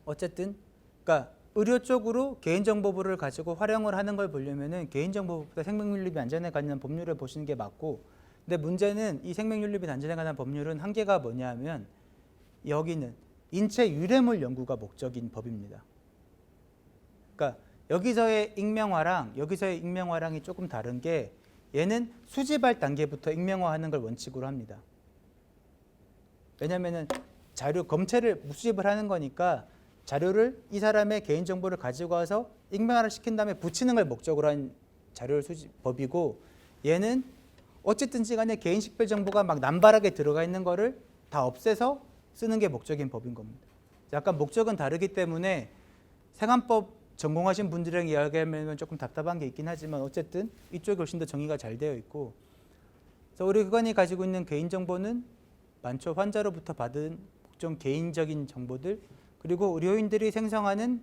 어쨌든 그러니까 의료 쪽으로 개인정보부를 가지고 활용을 하는 걸 보려면은 개인정보보다 생명윤리 및 안전에 관한 법률을 보시는 게 맞고, 근데 문제는 이 생명윤리 및 안전에 관한 법률은 한계가 뭐냐면 여기는 인체 유래물 연구가 목적인 법입니다. 그러니까 여기서의 익명화랑 여기서의 익명화랑이 조금 다른 게 얘는 수집할 단계부터 익명화하는 걸 원칙으로 합니다. 왜냐하면 자료 검체를 수집을 하는 거니까 자료를 이 사람의 개인정보를 가지고 와서 익명화를 시킨 다음에 붙이는 걸 목적으로 한 자료를 수집법이고, 얘는 어쨌든 시간에 개인 식별 정보가 막 남발하게 들어가 있는 거를 다 없애서 쓰는 게 목적인 법인 겁니다. 약간 목적은 다르기 때문에 생안법 전공하신 분들이랑 이야기하면 조금 답답한 게 있긴 하지만 어쨌든 이쪽이 훨씬 더 정의가 잘 되어 있고, 그래서 우리 기관이 가지고 있는 개인정보는 많죠. 환자로부터 받은 각종 개인적인 정보들, 그리고 의료인들이 생성하는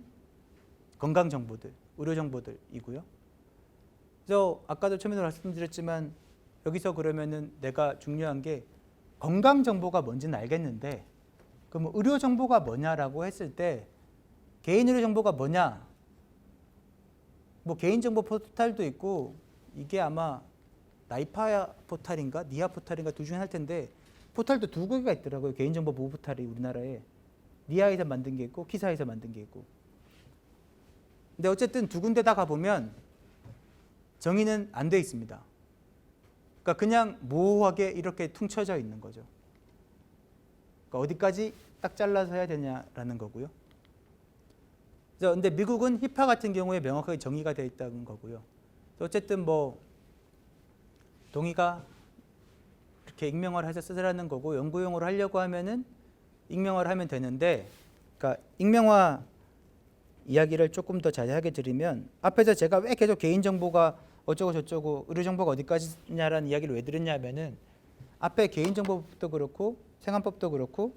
건강정보들, 의료정보들이고요. 그래서 아까도 처음에 말씀드렸지만 여기서 그러면은 내가 중요한 게 건강정보가 뭔지는 알겠는데 그럼 의료정보가 뭐냐라고 했을 때 개인의료정보가 뭐냐? 뭐 개인정보 포탈도 있고 이게 아마 나이파 포탈인가 니아 포탈인가 둘 중에 할 텐데 포탈도 두 개가 있더라고요. 개인정보 보호 포탈이 우리나라에 니아에서 만든 게 있고 키사에서 만든 게 있고. 근데 어쨌든 두 군데 다 가보면 정의는 안 돼 있습니다. 그러니까 그냥 모호하게 이렇게 퉁쳐져 있는 거죠. 그러니까 어디까지 딱 잘라서 해야 되냐라는 거고요. 그런데 미국은 히파 같은 경우에 명확하게 정의가 되어 있다는 거고요. 어쨌든 뭐 동의가 이렇게 익명화를 해서 쓰라는 거고 연구용으로 하려고 하면은 익명화를 하면 되는데, 그러니까 익명화 이야기를 조금 더 자세하게 드리면 앞에서 제가 왜 계속 개인정보가 어쩌고 저쩌고 의료정보가 어디까지냐라는 이야기를 왜 드렸냐면은 앞에 개인정보법도 그렇고 생안법도 그렇고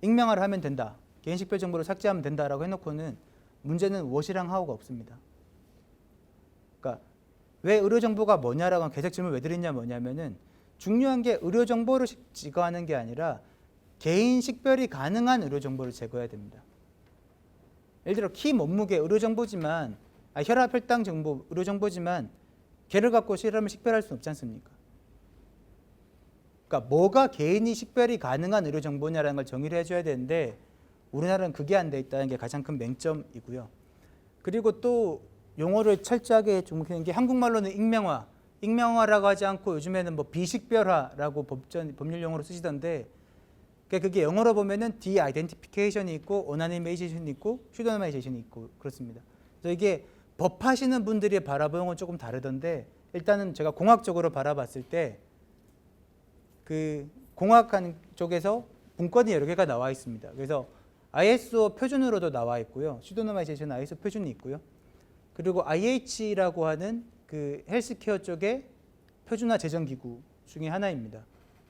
익명화를 하면 된다, 개인식별 정보를 삭제하면 된다라고 해놓고는 문제는 what이랑 how가 없습니다. 그러니까 왜 의료정보가 뭐냐라고 계속 질문을 왜 드렸냐 뭐냐면은 중요한 게 의료정보를 제거하는 게 아니라 개인 식별이 가능한 의료정보를 제거해야 됩니다. 예를 들어 키 몸무게 의료정보지만 혈압 혈당 정보 의료정보지만 걔를 갖고 사람을 식별할 수는 없지 않습니까? 그러니까 뭐가 개인이 식별이 가능한 의료정보냐라는 걸 정의를 해줘야 되는데 우리나라는 그게 안 돼 있다는 게 가장 큰 맹점이고요. 그리고 또 용어를 철저하게 주목하는 게 한국말로는 익명화라고 하지 않고 요즘에는 뭐 비식별화라고 법률 용어로 쓰시던데 그게 영어로 보면은 de-identification이 있고 anonymization이 있고 pseudonymization이 있고 그렇습니다. 그래서 이게 법하시는 분들이 바라보는 건 조금 다르던데 일단은 제가 공학적으로 바라봤을 때 그 공학한 쪽에서 문건이 여러 개가 나와 있습니다. 그래서 ISO 표준으로도 나와 있고요. pseudonymization ISO 표준이 있고요. 그리고 IH라고 하는 그 헬스케어 쪽의 표준화 제정 기구 중에 하나입니다.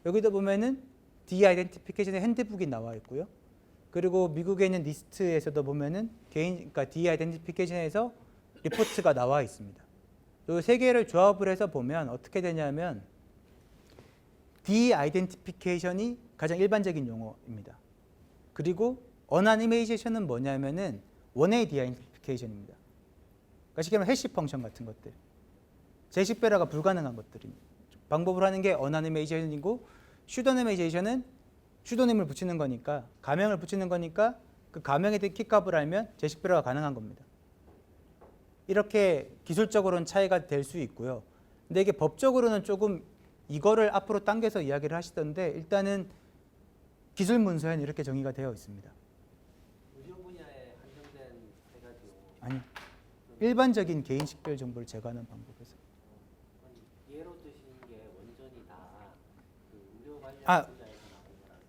여기도 보면은 de-identification의 핸드북이 나와 있고요. 그리고 미국에 있는 니스트에서도 보면은 그러니까 디아이덴티피케이션에서 리포트가 나와 있습니다. 이 세 개를 조합을 해서 보면 어떻게 되냐면 디아이덴티피케이션이 가장 일반적인 용어입니다. 그리고 어나니메이제이션은 뭐냐면은 원웨이 디아이덴티피케이션입니다. 그러니까 쉽게 말하면 해시 펑션 같은 것들, 제식별화가 불가능한 것들입니다. 방법을 하는 게 어나니메이제이션이고 슈도니메이제이션은 슈도님을 붙이는 거니까 가명을 붙이는 거니까 그 가명에 대한 키값을 알면 제식별화가 가능한 겁니다. 이렇게 기술적으로는 차이가 될 수 있고요. 근데 이게 법적으로는 조금 이거를 앞으로 당겨서 이야기를 하시던데 일단은 기술 문서에는 이렇게 정의가 되어 있습니다. 의료 분야에 한정된 세 가지 용어. 아니, 일반적인 개인 식별 정보를 제거하는 방법에서. 아니, 예로 드시는 게 원전이 다그 의료 관련 아. 분야에서 나온 거라서.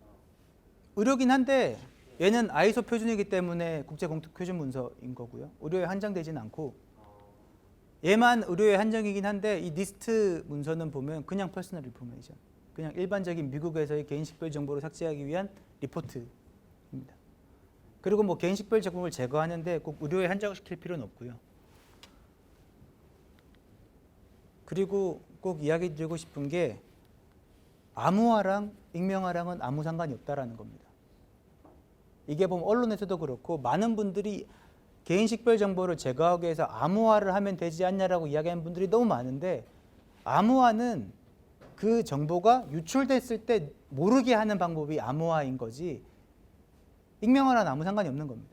의료긴 한데 얘는 아이소 표준이기 때문에 국제 공통 표준 문서인 거고요. 의료에 한정되지는 않고 얘만 의료에 한정이긴 한데 이 니스트 문서는 보면 그냥 퍼스널 인포메이션, 그냥 일반적인 미국에서의 개인 식별 정보를 삭제하기 위한 리포트입니다. 그리고 뭐 개인 식별 정보를 제거하는데 꼭 의료에 한정시킬 필요는 없고요. 그리고 꼭 이야기 드리고 싶은 게 암호화랑 익명화랑은 아무 상관이 없다라는 겁니다. 이게 보면 언론에서도 그렇고 많은 분들이 개인 식별 정보를 제거하기 위해서 암호화를 하면 되지 않냐라고 이야기하는 분들이 너무 많은데 암호화는 그 정보가 유출됐을 때 모르게 하는 방법이 암호화인 거지 익명화랑 아무 상관이 없는 겁니다.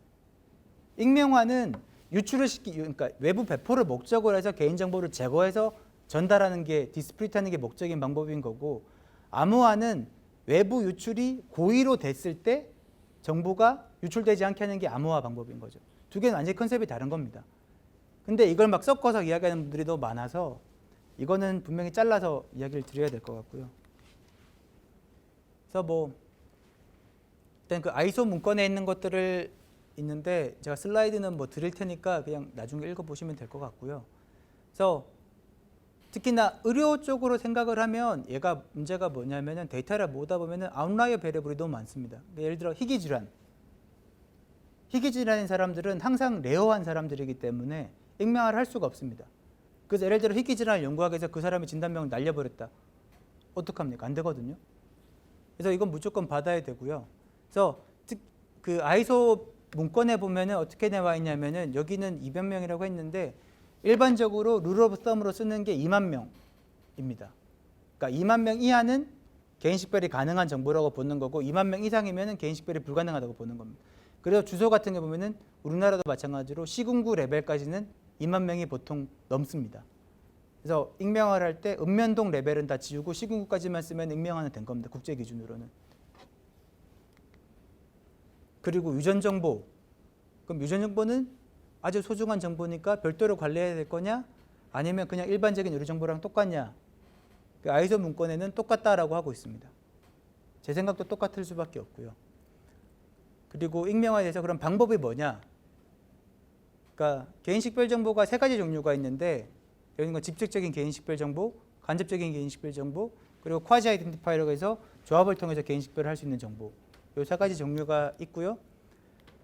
익명화는 유출을 그러니까 외부 배포를 목적으로 해서 개인 정보를 제거해서 전달하는 게 디스프리트하는 게 목적인 방법인 거고 암호화는 외부 유출이 고의로 됐을 때 정보가 유출되지 않게 하는 게 암호화 방법인 거죠. 두 개는 완전히 컨셉이 다른 겁니다. 근데 이걸 막 섞어서 이야기하는 분들이 너무 많아서 이거는 분명히 잘라서 이야기를 드려야 될 것 같고요. 그래서 뭐 일단 그 아이소 문건에 있는 것들을 있는데 제가 슬라이드는 뭐 드릴 테니까 그냥 나중에 읽어보시면 될 것 같고요. 그래서 특히나 의료 쪽으로 생각을 하면 얘가 문제가 뭐냐면은 데이터를 모으다 보면은 아웃라이어 베리어블이 너무 많습니다. 예를 들어 희귀 질환인 사람들은 항상 레어한 사람들이기 때문에 익명화를 할 수가 없습니다. 그래서 예를 들어 희귀 질환을 연구하기 위해서 그 사람의 진단명을 날려버렸다. 어떡합니까? 안 되거든요. 그래서 이건 무조건 받아야 되고요. 그래서 그 아이소 문건에 보면은 어떻게 나와 있냐면은 여기는 200명이라고 했는데 일반적으로 룰 오브 썸으로 쓰는 게 2만 명입니다. 그러니까 2만 명 이하는 개인 식별이 가능한 정보라고 보는 거고 2만 명 이상이면은 개인 식별이 불가능하다고 보는 겁니다. 그래서 주소 같은 게 보면은 우리나라도 마찬가지로 시군구 레벨까지는 2만 명이 보통 넘습니다. 그래서 익명화를 할 때 읍면동 레벨은 다 지우고 시군구까지만 쓰면 익명화는 된 겁니다. 국제 기준으로는. 그리고 유전 정보. 그럼 유전 정보는 아주 소중한 정보니까 별도로 관리해야 될 거냐? 아니면 그냥 일반적인 의료 정보랑 똑같냐? 그 아이소 문건에는 똑같다라고 하고 있습니다. 제 생각도 똑같을 수밖에 없고요. 그리고 익명화에 대해서 그럼 방법이 뭐냐? 그러니까 개인 식별 정보가 세 가지 종류가 있는데 여기는 직접적인 개인 식별 정보, 간접적인 개인 식별 정보, 그리고 쿼지 아이덴티파이어라고 해서 조합을 통해서 개인 식별을 할 수 있는 정보. 이 세 가지 종류가 있고요.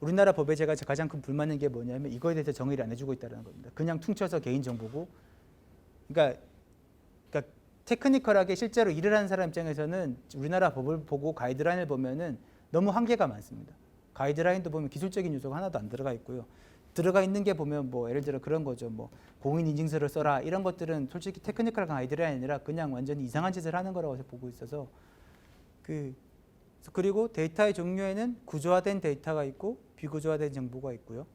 우리나라 법에 제가 가장 큰 불만인 게 뭐냐면 이거에 대해서 정의를 안 해주고 있다는 겁니다. 그냥 퉁쳐서 개인 정보고, 그러니까 테크니컬하게 실제로 일을 하는 사람 입장에서는 우리나라 법을 보고 가이드라인을 보면은 너무 한계가 많습니다. 가이드라인도 보면 기술적인 요소가 하나도 안 들어가 있고요. 들어가 있는 게 보면 뭐 예를 들어 그런 거죠. 뭐 공인인증서를 써라 이런 것들은 솔직히 테크니컬한 가이드라인이 아니라 그냥 완전히 이상한 짓을 하는 거라고 보고 있어서 그리고 데이터의 종류에는 구조화된 데이터가 있고 비구조화된 정보가 있고요.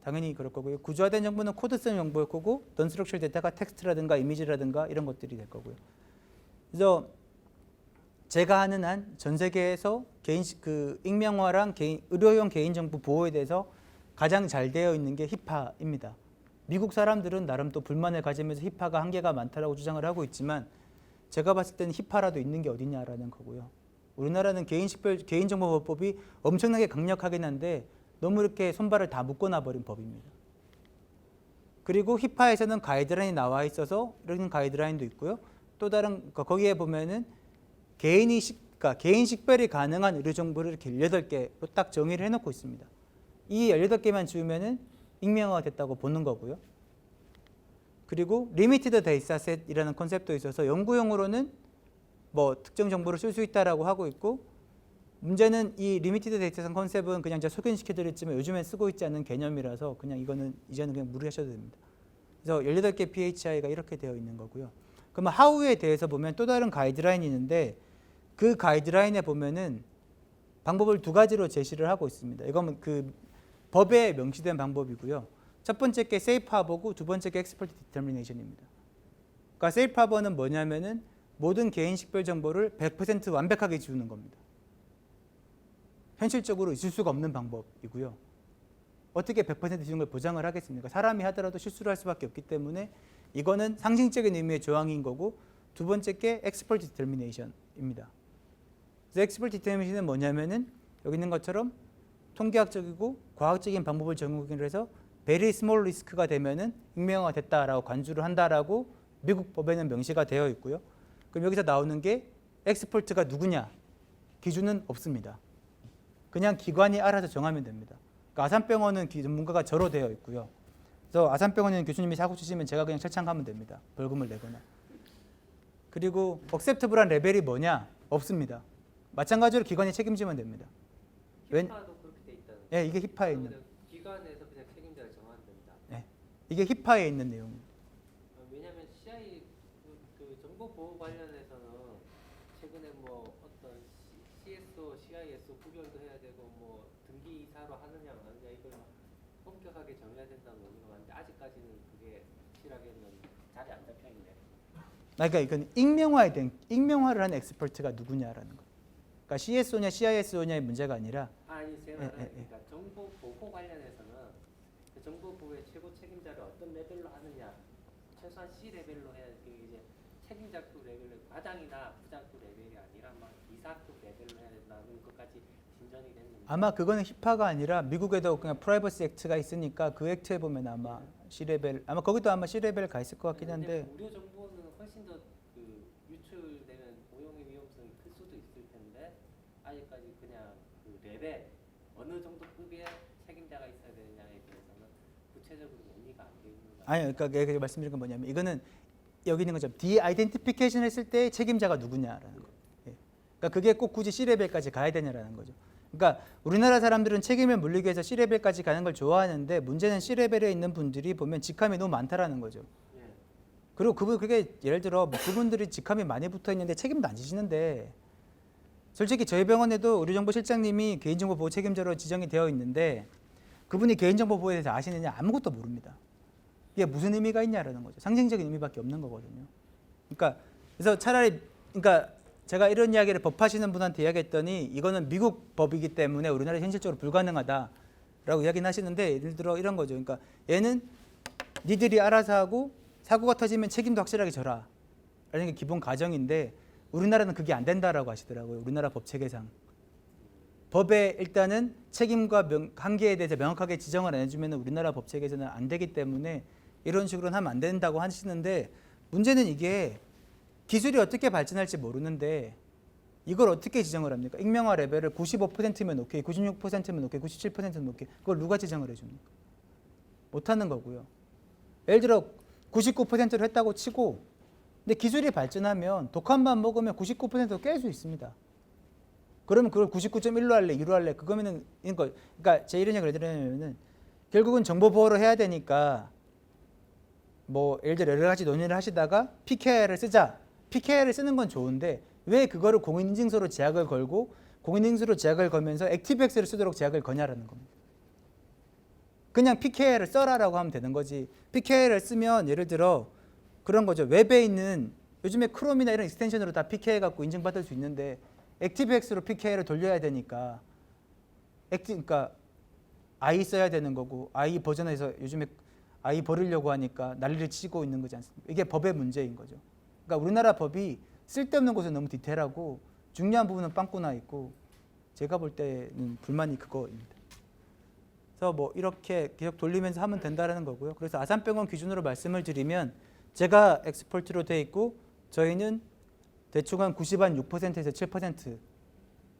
당연히 그럴 거고요. 구조화된 정보는 코드성 정보일 거고 non-structured 데이터가 텍스트라든가 이미지라든가 이런 것들이 될 거고요. 그래서 제가 아는 한 전 세계에서 익명화랑 의료용 개인정보 보호에 대해서 가장 잘 되어 있는 게 히파입니다. 미국 사람들은 나름 또 불만을 가지면서 히파가 한계가 많다라고 주장을 하고 있지만 제가 봤을 때는 히파라도 있는 게 어디냐라는 거고요. 우리나라는 개인정보보호법이 엄청나게 강력하긴 한데 너무 이렇게 손발을 다 묶어놔 버린 법입니다. 그리고 히파에서는 가이드라인이 나와 있어서 이런 가이드라인도 있고요. 또 다른 거기에 보면은 개인이 그러니까 개인 식별이 가능한 의료 정보를 이렇게 18개로 딱 정의를 해놓고 있습니다. 이 18개만 지우면은 익명화가 됐다고 보는 거고요. 그리고 리미티드 데이터셋이라는 컨셉도 있어서 연구용으로는 뭐 특정 정보를 쓸 수 있다라고 하고 있고, 문제는 이 리미티드 데이터셋 컨셉은 그냥 제가 소개시켜드렸지만 요즘엔 쓰고 있지 않는 개념이라서 그냥 이제는 그냥 무리하셔도 됩니다. 그래서 18개 PHI가 이렇게 되어 있는 거고요. 그러면 하우에 대해서 보면 또 다른 가이드라인이 있는데, 그 가이드라인에 보면은 방법을 두 가지로 제시를 하고 있습니다. 이건 그 법에 명시된 방법이고요. 첫 번째 게 세이프 하버고 두 번째 게 엑스퍼트 디터미네이션입니다. 그러니까 세이프 하버는 뭐냐면은 모든 개인 식별 정보를 100% 완벽하게 지우는 겁니다. 현실적으로 있을 수가 없는 방법이고요. 어떻게 100% 지우는 걸 보장을 하겠습니까? 사람이 하더라도 실수를 할 수밖에 없기 때문에 이거는 상징적인 의미의 조항인 거고, 두 번째 게 엑스퍼트 디터미네이션입니다. 그래서 엑스퍼트 디터미네이션은 뭐냐면은 여기 있는 것처럼 통계학적이고 과학적인 방법을 적용을 해서 very small risk가 되면은 익명화가 됐다라고 간주를 한다라고 미국 법에는 명시가 되어 있고요. 그럼 여기서 나오는 게 엑스퍼트가 누구냐? 기준은 없습니다. 그냥 기관이 알아서 정하면 됩니다. 그러니까 아산병원은 전문가가 저로 되어 있고요. 그래서 아산병원은 교수님이 사고 치시면 제가 그냥 철창하면 됩니다. 벌금을 내거나. 그리고 억셉터블한 레벨이 뭐냐? 없습니다. 마찬가지로 기관이 책임지면 됩니다. 히파도 그렇게 돼 있다는 거예요. 예, 이게 히파에 있는. 기관에서 그냥 책임자를 정하면 된다. 예, 이게 히파에 있는 내용입니다. 왜냐하면 CI 그 정보 보호 관련해서는 최근에 뭐 어떤 CSO, CISO 구별도 해야 되고 뭐 등기이사로 하느냐 마느냐 이걸 막 엄격하게 정해야 된다는 논의가 많은데 아직까지는 그게 확실하게는 자리 안 잡혀 있네요. 그러니까 이건 익명화를 한 엑스퍼트가 누구냐라는 거. 그러니까 CSO냐 CISO냐의 문제가 아니라, 아니 제 말은 그러니까 정보 보호 관련해서는 그 정보 보호의 최고 책임자를 어떤 레벨로 하느냐, 최소한 C 레벨로 해야 이제 책임자급 레벨로 과장이나 부장급 레벨이 아니라 막 이사급 레벨로 해야 된다는 것까지 진전이 됐는데 아마 그거는 히파가 아니라 미국에도 그냥 프라이버시 액트가 있으니까 그 액트에 보면 아마 C레벨, 아마 거기도 아마 C레벨 가 있을 것 같긴 한데, 무료 정보는 훨씬 더 그 유출되는 오용의 위험성이 클 수도 있을 텐데 아직까지 그냥 그 레벨 어느 정도 급의 책임자가 있어야 되느냐에 대해서는 구체적으로 논의가 안 돼 있는 거 아니 그러니까 제가 말씀드린 건 뭐냐면 이거는 여기 있는 것처럼 디아이덴티피케이션 했을 때 책임자가 누구냐라는 거. 예. 그러니까 그게 꼭 굳이 C레벨까지 가야 되냐라는 거죠. 그러니까 우리나라 사람들은 책임을 물리기 위해서 C레벨까지 가는 걸 좋아하는데, 문제는 C레벨에 있는 분들이 보면 직함이 너무 많다라는 거죠. 예. 그리고 그게 예를 들어 뭐 그분들이 직함이 많이 붙어 있는데 책임도 안 지시는데, 솔직히 저희 병원에도 의료정보실장님이 개인정보 보호 책임자로 지정이 되어 있는데 그분이 개인정보 보호에 대해서 아시느냐? 아무것도 모릅니다. 이게 무슨 의미가 있냐라는 거죠. 상징적인 의미밖에 없는 거거든요. 그러니까 그래서 차라리, 그러니까 제가 이런 이야기를 법하시는 분한테 이야기했더니 이거는 미국 법이기 때문에 우리나라에 현실적으로 불가능하다라고 이야기는 하시는데, 예를 들어 이런 거죠. 그러니까 얘는 니들이 알아서 하고 사고가 터지면 책임도 확실하게 져라 라는 게 기본 가정인데, 우리나라는 그게 안 된다라고 하시더라고요. 우리나라 법 체계상. 법에 일단은 책임과 한계에 대해서 명확하게 지정을 안 해주면 우리나라 법 체계에서는 안 되기 때문에 이런 식으로는 하면 안 된다고 하시는데, 문제는 이게 기술이 어떻게 발전할지 모르는데 이걸 어떻게 지정을 합니까? 익명화 레벨을 95%면 오케이, 96%면 오케이, 97%면 오케이. 그걸 누가 지정을 해줍니까? 못하는 거고요. 예를 들어 99%를 했다고 치고, 근데 기술이 발전하면 독한만 먹으면 99%도 깰 수 있습니다. 그러면 그걸 99.1로 할래, 2로 할래? 그거면은, 그러니까 제 이런 얘기를 드리냐면은 결국은 정보 보호를 해야 되니까 뭐 예를 들어 여러 가지 논의를 하시다가 PKI를 쓰자. PKI를 쓰는 건 좋은데 왜 그거를 공인인증서로 제약을 걸고 공인인증서로 제약을 걸면서 액티브엑스를 쓰도록 제약을 거냐라는 겁니다. 그냥 PKI를 써라라고 하면 되는 거지. PKI를 쓰면 예를 들어 그런 거죠. 웹에 있는 요즘에 크롬이나 이런 익스텐션으로 다 PKI 갖고 인증받을 수 있는데 액티브엑스로 PKI를 돌려야 되니까 그러니까 I 써야 되는 거고, I 버전에서 요즘에 I 버리려고 하니까 난리를 치고 있는 거지 않습니까? 이게 법의 문제인 거죠. 그러니까 우리나라 법이 쓸데없는 곳은 너무 디테일하고 중요한 부분은 빵꾸 나 있고, 제가 볼 때는 불만이 그거입니다. 그래서 뭐 이렇게 계속 돌리면서 하면 된다는 거고요. 그래서 아산병원 기준으로 말씀을 드리면 제가 엑스퍼트로 돼 있고 저희는 대충 한 90한 6%에서 7%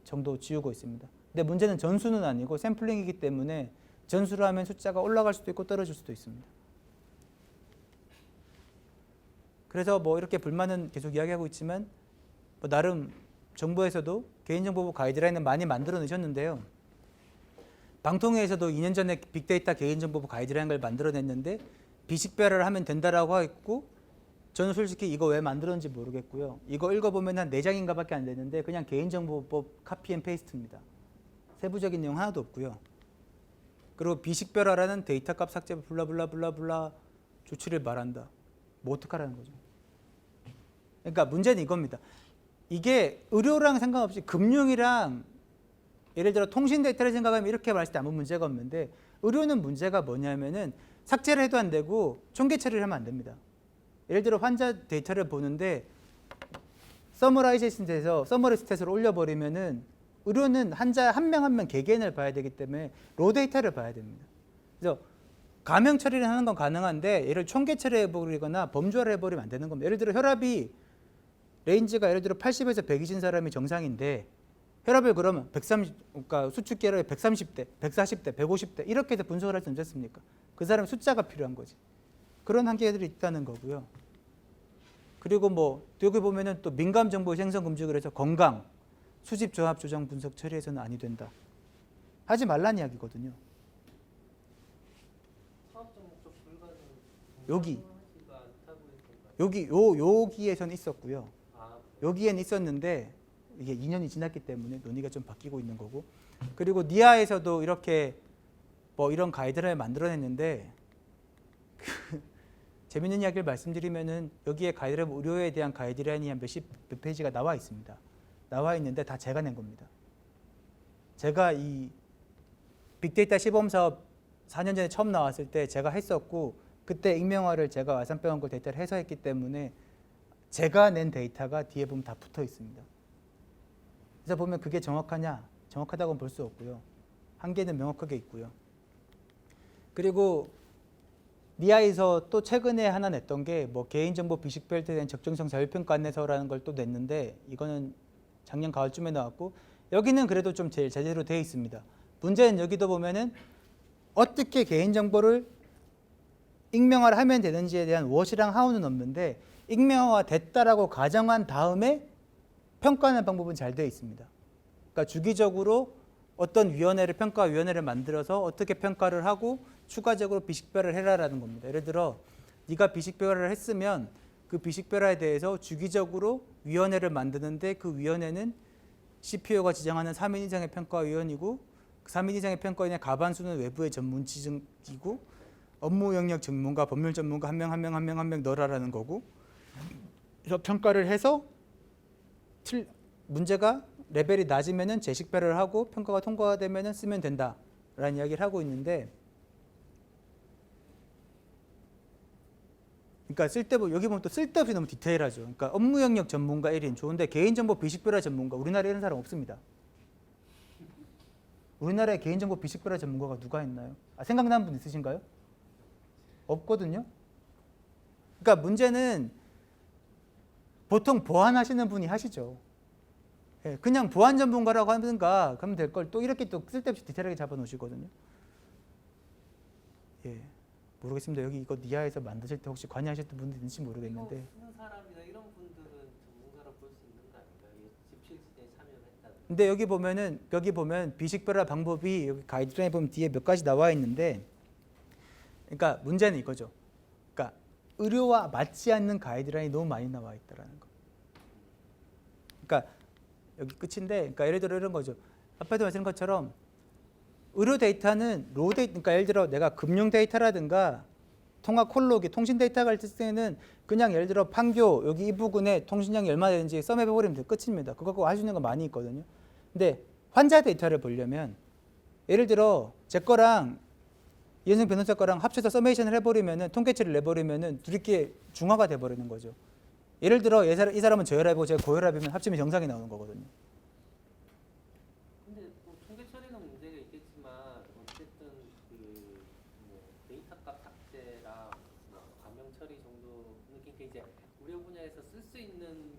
정도 지우고 있습니다. 근데 문제는 전수는 아니고 샘플링이기 때문에 전수를 하면 숫자가 올라갈 수도 있고 떨어질 수도 있습니다. 그래서 뭐 이렇게 불만은 계속 이야기하고 있지만 뭐 나름 정부에서도 개인정보보호 가이드라인을 많이 만들어 내셨는데요. 방통위에서도 2년 전에 빅데이터 개인정보보호 가이드라인을 만들어냈는데 비식별화를 하면 된다라고 했고 저는 솔직히 이거 왜 만들었는지 모르겠고요. 이거 읽어보면 한 4장인가 밖에 안 되는데 그냥 개인정보법 카피 앤 페이스트입니다. 세부적인 내용 하나도 없고요. 그리고 비식별화라는 데이터값 삭제 블라블라블라블라 조치를 말한다. 뭐 어떡하라는 거죠. 그러니까 문제는 이겁니다. 이게 의료랑 상관없이 금융이랑 예를 들어 통신 데이터를 생각하면 이렇게 말했을 때 아무 문제가 없는데 의료는 문제가 뭐냐면은 삭제를 해도 안 되고 총계 처리를 하면 안 됩니다. 예를 들어 환자 데이터를 보는데 서머라이제이션 돼서 서머리 스탯으로 올려버리면은 의료는 환자 한 명 한 명 개개인을 봐야 되기 때문에 로 데이터를 봐야 됩니다. 그래서 가명 처리를 하는 건 가능한데 얘를 총계 처리해버리거나 범주화를 해버리면 안 되는 겁니다. 예를 들어 혈압이 레인지가 예를 들어 80에서 100이신 사람이 정상인데 혈압을 그러면 130, 그러니까 수축계를 130대, 140대, 150대 이렇게 해서 분석을 할 수 없습니까? 그 사람의 숫자가 필요한 거지. 그런 한계들이 있다는 거고요. 그리고 뭐 여기 보면은 또 민감 정보 생성 금지를 해서 건강, 수집, 조합, 조정, 분석, 처리해서는 아니 된다. 하지 말란 이야기거든요. 사업적 목적 불가는 여기. 않다고 했던가요? 여기에서는 있었고요. 아, 여기에는 있었는데 이게 2년이 지났기 때문에 논의가 좀 바뀌고 있는 거고. 그리고 니아에서도 이렇게 뭐 이런 가이드라인을 만들어냈는데 재밌는 이야기를 말씀드리면은 여기에 가이드라인 의료에 대한 가이드라인이 한 몇 페이지가 나와 있습니다. 나와 있는데 다 제가 낸 겁니다. 제가 이 빅데이터 시범 사업 4년 전에 처음 나왔을 때 제가 했었고 그때 익명화를 제가 와산병원고 데이터를 해서 했기 때문에 제가 낸 데이터가 뒤에 보면 다 붙어 있습니다. 그래서 보면 그게 정확하냐? 정확하다고는 볼 수 없고요. 한계는 명확하게 있고요. 그리고 니아에서 또 최근에 하나 냈던 게 뭐 개인정보 비식별에 대한 적정성 자율평가 안내서라는 걸 또 냈는데 이거는 작년 가을쯤에 나왔고 여기는 그래도 좀 제일 제대로 되어 있습니다. 문제는 여기도 보면은 어떻게 개인정보를 익명화를 하면 되는지에 대한 what이랑 how는 없는데 익명화가 됐다라고 가정한 다음에 평가하는 방법은 잘 되어 있습니다. 그러니까 주기적으로 어떤 위원회를 평가위원회를 만들어서 어떻게 평가를 하고 추가적으로 비식별화를 해라라는 겁니다. 예를 들어 네가 비식별화를 했으면 그 비식별화에 대해서 주기적으로 위원회를 만드는데 그 위원회는 CPO가 지정하는 3인 이상의 평가위원이고 그 3인 이상의 평가위원의 과반수는 외부의 전문직이고 업무 영역 전문가, 법률 전문가 한 명 넣으라라는 거고 그래서 평가를 해서 문제가 레벨이 낮으면은 재식별화를 하고 평가가 통과가 되면은 쓰면 된다라는 이야기를 하고 있는데 그러니까 여기 보면 또 쓸데없이 너무 디테일하죠. 그러니까 업무 영역 전문가 1인 좋은데 개인정보 비식별화 전문가 우리나라에 이런 사람 없습니다. 우리나라에 개인정보 비식별화 전문가가 누가 있나요? 생각나는 분 있으신가요? 없거든요. 그러니까 문제는 보통 보안하시는 분이 하시죠. 예, 그냥 보안 전문가라고 하든가 그러면 될 걸 또 이렇게 또 쓸데없이 디테일하게 잡아놓으시거든요. 예, 모르겠습니다. 여기 이거 니아에서 만드실 때 혹시 관여하셨던 분들 있는지 모르겠는데. 이거 쓰는 사람이나 이런 분들은 전문가로 볼 수 있는 거 아닌가요? 집필지에 참여했다. 근데 여기 보면 비식별화 방법이 여기 가이드라인 보면 뒤에 몇 가지 나와 있는데, 그러니까 문제는 이거죠. 그러니까 의료와 맞지 않는 가이드라인이 너무 많이 나와 있다라는 거. 그러니까 여기 끝인데, 그러니까 예를 들어 이런 거죠. 아까도 말씀드린 것처럼 의료 데이터는 로 데이터, 그러니까 예를 들어 내가 금융 데이터라든가 통화 콜로기, 통신 데이터가 있을 때는 그냥 예를 들어 판교 여기 이 부분에 통신량이 얼마 되는지 썸해버리면 끝입니다. 그거 갖고 할 수 있는 거 많이 있거든요. 근데 환자 데이터를 보려면 예를 들어 제 거랑 이현승 변호사 거랑 합쳐서 서메이션을 해버리면은 통계치를 내버리면은 둘이끼리 중화가 돼버리는 거죠. 예를 들어 이 사람은 저혈압이고 제가 고혈압이면 합치면 정상이 나오는 거거든요. 근데 뭐 통계 처리는 문제가 있겠지만 어쨌든 뭐 데이터값 삭제랑 뭐 감형 처리 정도 그러니까 이제 우려 분야에서 쓸 수 있는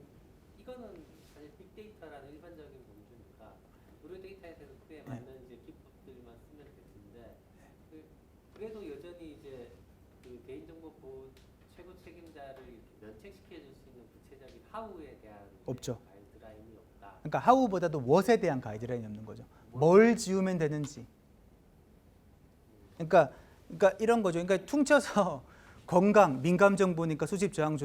이거는 사실 빅데이터라는 일반적인 범주니까 웹사이트에서 그에 맞는 이제 기법들만 쓰면 될 텐데 그래도 여전히 이제 그 개인정보 보호 최고 책임자를 이렇게 면책시켜 줄 수 있는 구체적인 하우에 대한 없죠. 가이드라인이 없다. 그러니까 하우보다도 what에 대한 가이드라인이 없는 거죠. 뭘 지우면 되는지. 그러니까 이런 거죠. 그러니까 퉁쳐서 건강, 민감 정보니까 수집, 저장,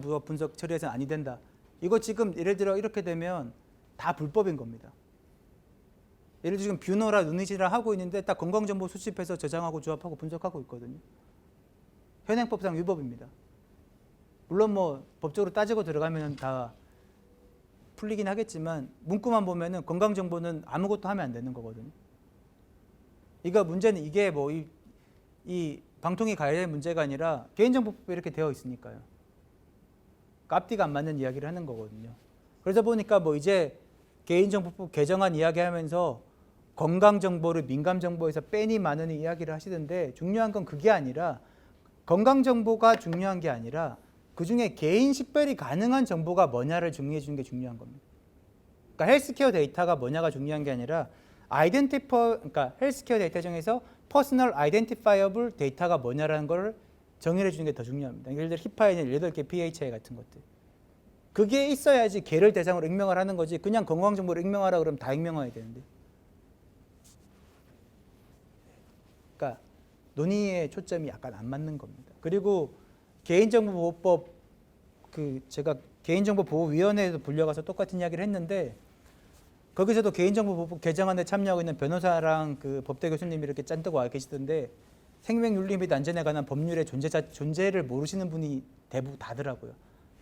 부합, 분석, 처리해서는 아니 된다. 이거 지금 예를 들어 이렇게 되면 다 불법인 겁니다. 예를 들어 지금 뷰노라 누니지라 하고 있는데 딱 건강정보 수집해서 저장하고 조합하고 분석하고 있거든요. 현행법상 위법입니다. 물론 뭐 법적으로 따지고 들어가면 다 풀리긴 하겠지만 문구만 보면은 건강정보는 아무것도 하면 안 되는 거거든요. 이거 문제는 이게 뭐 이 방통위 가해의 문제가 아니라 개인정보법에 이렇게 되어 있으니까요. 앞뒤가 안 맞는 이야기를 하는 거거든요. 그러다 보니까 뭐 이제 개인정보법 개정안 이야기하면서 건강정보를 민감정보에서 빼니 마느니 이야기를 하시던데 중요한 건 그게 아니라 건강정보가 중요한 게 아니라 그중에 개인 식별이 가능한 정보가 뭐냐를 정리해 주는 게 중요한 겁니다. 그러니까 헬스케어 데이터가 뭐냐가 중요한 게 아니라 그러니까 헬스케어 데이터 중에서 퍼스널 아이덴티파이어블 데이터가 뭐냐라는 걸 정의해 주는 게 더 중요합니다. 예를 들어 히파에는 8개 PHI 같은 것들. 그게 있어야지 개를 대상으로 익명을 하는 거지 그냥 건강정보를 익명하라 그러면 다 익명해야 되는데. 그러니까 논의의 초점이 약간 안 맞는 겁니다. 그리고 개인정보보호법 제가 개인정보보호위원회에도 불려가서 똑같은 이야기를 했는데 거기서도 개인정보보호법 개정안에 참여하고 있는 변호사랑 그 법대 교수님이 이렇게 짠뜨고 와 계시던데 생명윤리 및 안전에 관한 법률의 존재를 모르시는 분이 대부분 다더라고요.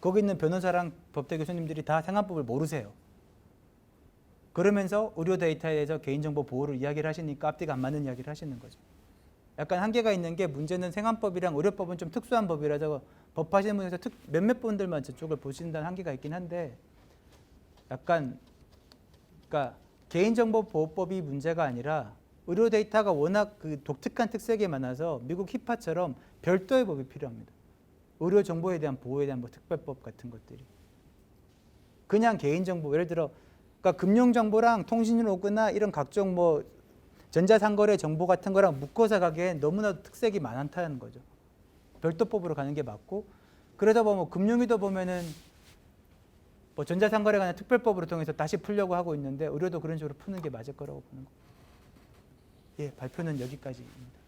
거기 있는 변호사랑 법대 교수님들이 다 생활법을 모르세요. 그러면서 의료 데이터에 대해서 개인정보 보호를 이야기를 하시니까 앞뒤가 안 맞는 이야기를 하시는 거죠. 약간 한계가 있는 게 문제는 생활법이랑 의료법은 좀 특수한 법이라서 법하시는 분에서 몇몇 분들만 저쪽을 보신다는 한계가 있긴 한데 약간 그러니까 개인정보보호법이 문제가 아니라 의료 데이터가 워낙 그 독특한 특색이 많아서 미국 히파처럼 별도의 법이 필요합니다. 의료 정보에 대한 보호에 대한 뭐 특별법 같은 것들이 그냥 개인정보 예를 들어 그러니까 금융정보랑 통신로그나 이런 각종 뭐 전자상거래 정보 같은 거랑 묶어서 가기엔 너무나도 특색이 많다는 거죠. 별도법으로 가는 게 맞고 그러다 보면 금융위도 보면은 뭐 전자상거래 관련 특별법으로 통해서 다시 풀려고 하고 있는데 의료도 그런 식으로 푸는 게 맞을 거라고 보는 거. 예, 발표는 여기까지입니다.